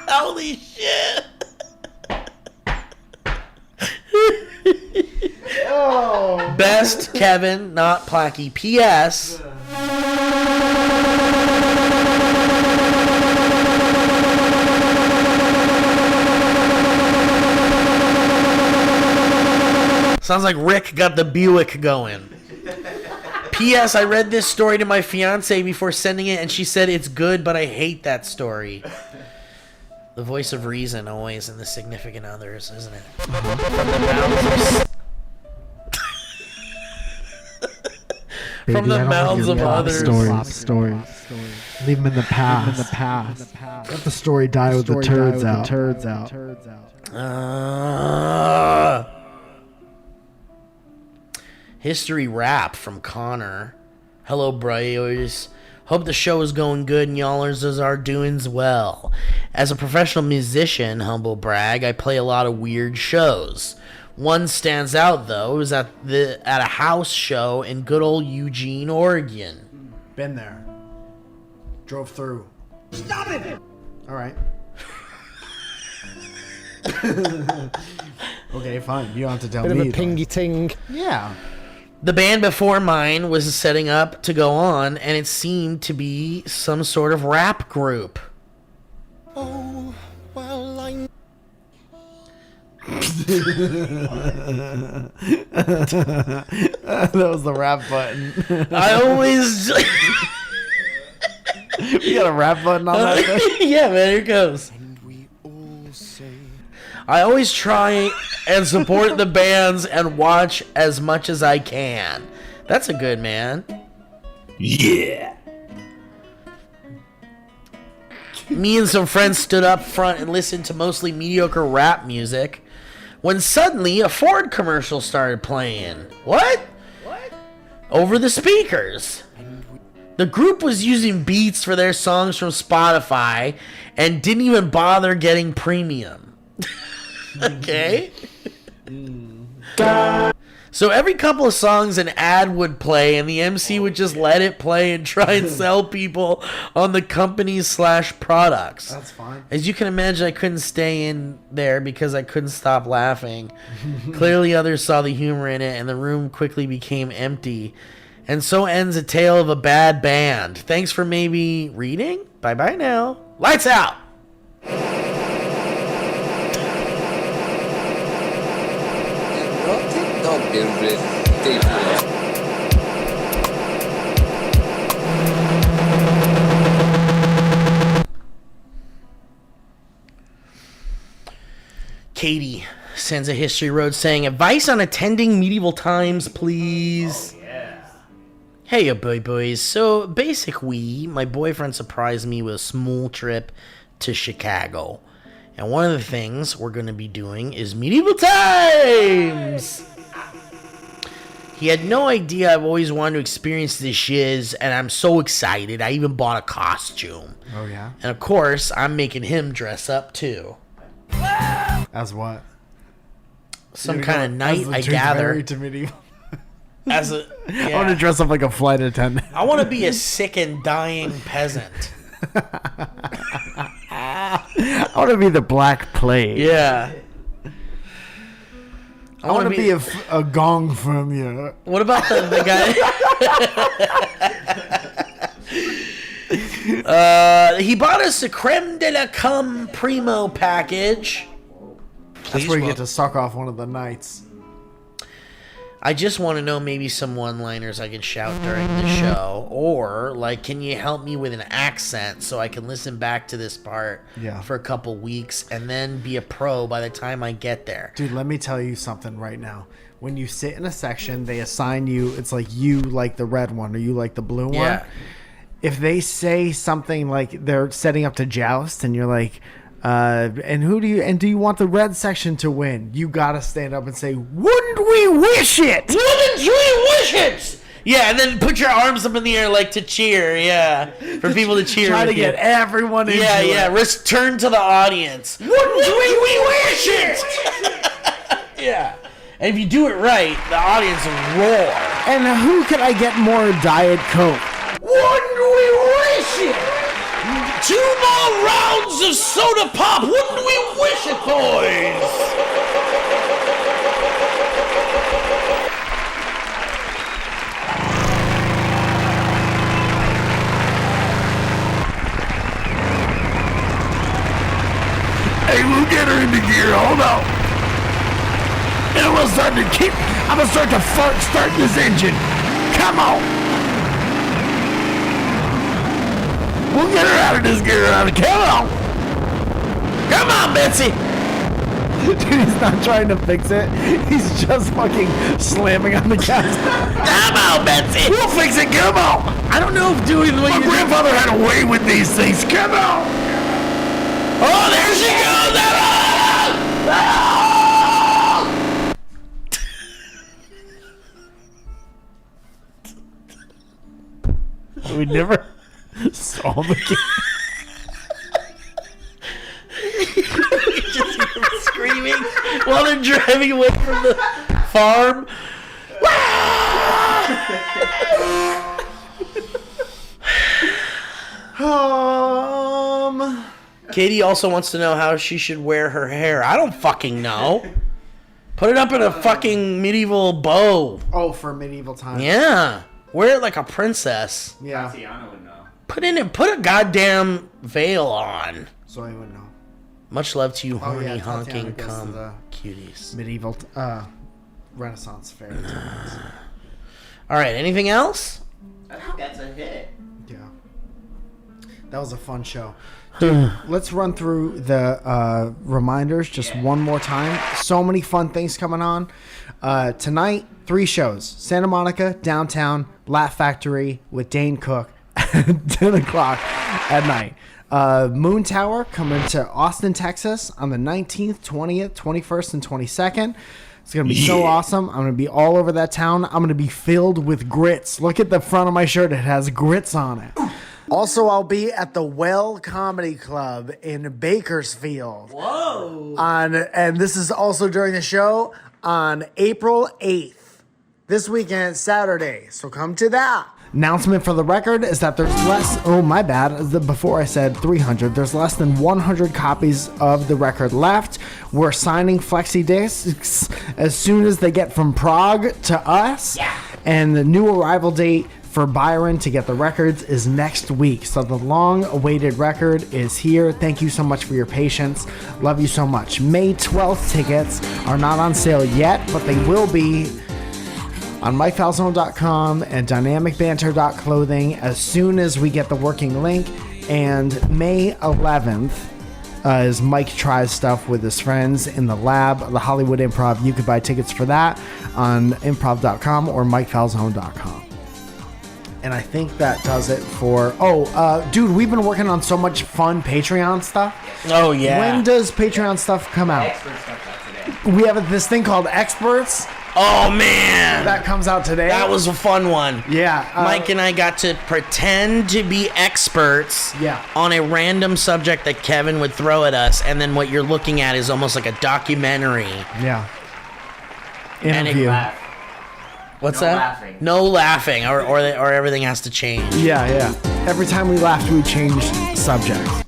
Holy shit. Best Kevin, not Plachy. P.S. Sounds like Rick got the Buick going. P.S. I read this story to my fiance before sending it, and she said it's good, but I hate that story. The voice of reason always in the significant others, isn't it? From the mouths of... From the mouths of others.
Stories. Leave them in the past. Let the story die with the turds out.
History rap from Connor. Hello, bros. Hope the show is going good and y'allers are doing well. As a professional musician, humble brag, I play a lot of weird shows. One stands out though, is at a house show in good old Eugene, Oregon.
Been there. Drove through. Stop it! All right. Okay, fine. You don't have to tell me.
Bit of a pingy ting.
Yeah.
The band before mine was setting up to go on, and it seemed to be some sort of rap group.
Oh, well, I...
That was the rap button.
I always...
You got a rap button on that thing?
Yeah, man, here it goes.
And we all say...
I always try and support the bands and watch as much as I can. That's a good man.
Yeah.
Me and some friends stood up front and listened to mostly mediocre rap music when suddenly a Ford commercial started playing. What? Over the speakers. The group was using beats for their songs from Spotify and didn't even bother getting premium. Okay. So every couple of songs an ad would play and the MC would just let it play and try and sell people on the company's / products.
That's fine.
As you can imagine, I couldn't stay in there because I couldn't stop laughing. Clearly others saw the humor in it and the room quickly became empty. And so ends a tale of a bad band. Thanks for maybe reading. Bye bye now. Lights out. Katie sends a history road saying, advice on attending medieval times, please. Hey, you boys. So, my boyfriend surprised me with a small trip to Chicago. And one of the things we're going to be doing is medieval times. He had no idea I've always wanted to experience this shiz, and I'm so excited. I even bought a costume.
Oh, yeah?
And of course, I'm making him dress up too.
As what?
Some kind of knight, I gather.
To medieval.
As a,
I want to dress up like a flight attendant.
I want to be a sick and dying peasant.
I want to be the Black Plague.
Yeah.
I want to be a gong from you.
What about the guy? He bought us a creme de la cum primo package.
That's where you get to suck off one of the knights.
I just want to know maybe some one-liners I can shout during the show. Or, can you help me with an accent so I can listen back to this part for a couple weeks and then be a pro by the time I get there?
Dude, let me tell you something right now. When you sit in a section, they assign you, it's like you like the red one or you like the blue one.
Yeah.
If they say something like they're setting up to joust and you're like, do you want the red section to win? You gotta stand up and say, wouldn't we wish it?
Wouldn't we wish it? Yeah, and then put your arms up in the air to cheer, for people to cheer.
Try to
with you.
get everyone into it.
Yeah, turn to the audience. Wouldn't we wish it? Yeah. And if you do it right, the audience will roar.
And who could I get more Diet Coke?
Wouldn't we wish it? 2 more rounds of soda pop. Wouldn't we wish it, boys?
Hey, we'll get her into gear. Hold on. And I'm gonna start to start this engine. Come on. We'll get her out of this gear. Come on.
Come on, Betsy.
Dude, he's not trying to fix it. He's just fucking slamming on the gas.
Come on, Betsy. We'll fix it. Come on. I don't know if doing what
My grandfather had a way with these things. Come on.
Oh, there she goes.
We never saw the kid.
Just hear them screaming while they're driving away from the farm. Katie also wants to know how she should wear her hair. I don't fucking know. Put it up in a fucking medieval bow.
Oh, for medieval times.
Yeah. Wear it like a princess.
Yeah.
Tiana would know.
Put a goddamn veil on.
So I would know.
Much love to you, horny,
yeah,
honking,
Tatiana goes to
cum
the
cuties.
Medieval, Renaissance fair.
All right, anything else?
I think that's a hit.
Yeah. That was a fun show. Dude, let's run through the reminders just one more time. So many fun things coming on. Tonight, 3 shows. Santa Monica, Downtown, Laugh Factory with Dane Cook at 10 o'clock at night. Moon Tower coming to Austin, Texas on the 19th, 20th, 21st, and 22nd. It's going to be so awesome. I'm going to be all over that town. I'm going to be filled with grits. Look at the front of my shirt. It has grits on it. Also, I'll be at the Well Comedy Club in Bakersfield.
Whoa.
And this is also during the show on April 8th. This weekend, Saturday. So come to that. Announcement for the record is that there's less... Oh, my bad. Before I said 300, there's less than 100 copies of the record left. We're signing flexi discs as soon as they get from Prague to us. Yeah. And the new arrival date for Byron to get the records is next week. So the long-awaited record is here. Thank you so much for your patience. Love you so much. May 12th tickets are not on sale yet, but they will be on MikeFalzone.com and DynamicBanter.clothing as soon as we get the working link. And May 11th is Mike tries stuff with his friends in the lab, the Hollywood Improv. You could buy tickets for that on improv.com or MikeFalzone.com. And I think that does it for... dude, we've been working on so much fun Patreon stuff.
Oh, yeah.
When does Patreon stuff come out?
Expert stuff out today.
We have this thing called Experts.
Oh, man.
That comes out today.
That was a fun one.
Yeah.
Mike and I got to pretend to be experts on a random subject that Kevin would throw at us, and then what you're looking at is almost like a documentary.
Yeah.
And
Interview.
Laugh.
What's
No
that?
laughing.
No laughing, or everything has to change.
Yeah. Every time we laughed, we changed subjects.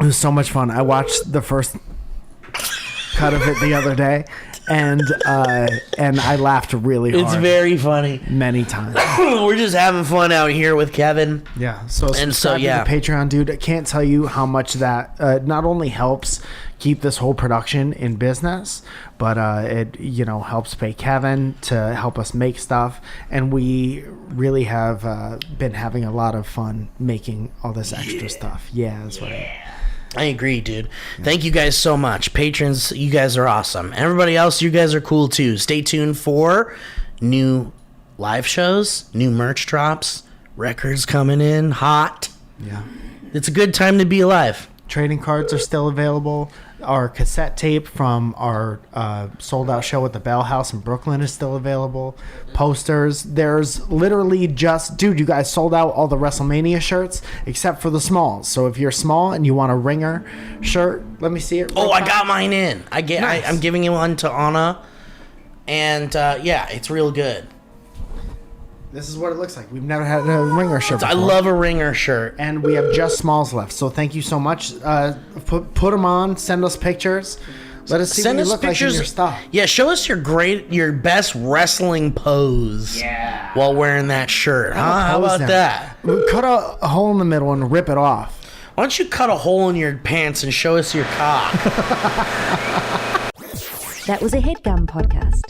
It was so much fun. I watched the first cut of it the other day, and I laughed really hard.
It's very funny.
Many times.
We're just having fun out here with Kevin.
Yeah. So
And so,
subscribe
yeah.
to the Patreon, dude. I can't tell you how much that not only helps keep this whole production in business, but it helps pay Kevin to help us make stuff, and we really have been having a lot of fun making all this extra stuff. Yeah, that's what
I agree, dude. Thank you guys so much. Patrons, you guys are awesome. Everybody else, you guys are cool too. Stay tuned for new live shows, new merch drops, records coming in hot.
Yeah.
It's a good time to be alive.
Trading cards are still available. Our cassette tape from our sold out show at the Bell House in Brooklyn is still available. Posters. There's literally just... Dude, you guys sold out all the WrestleMania shirts except for the smalls. So if you're small and you want a ringer shirt, let me see it.
Oh, I got mine in.
Nice.
I'm giving you one to Anna. And it's real good.
This is what it looks like. We've never had a ringer shirt before.
I love a ringer shirt.
And we have just smalls left. So thank you so much. Put them on. Send us pictures. Let us see
Send
what you
us
look like in
pictures.
your stuff.
Yeah, show us your best wrestling pose.
Yeah.
While wearing that shirt. How
Pose
about
them.
that?
Cut a hole in the middle and rip it off.
Why don't you cut a hole in your pants and show us your cock?
That was a HeadGum podcast.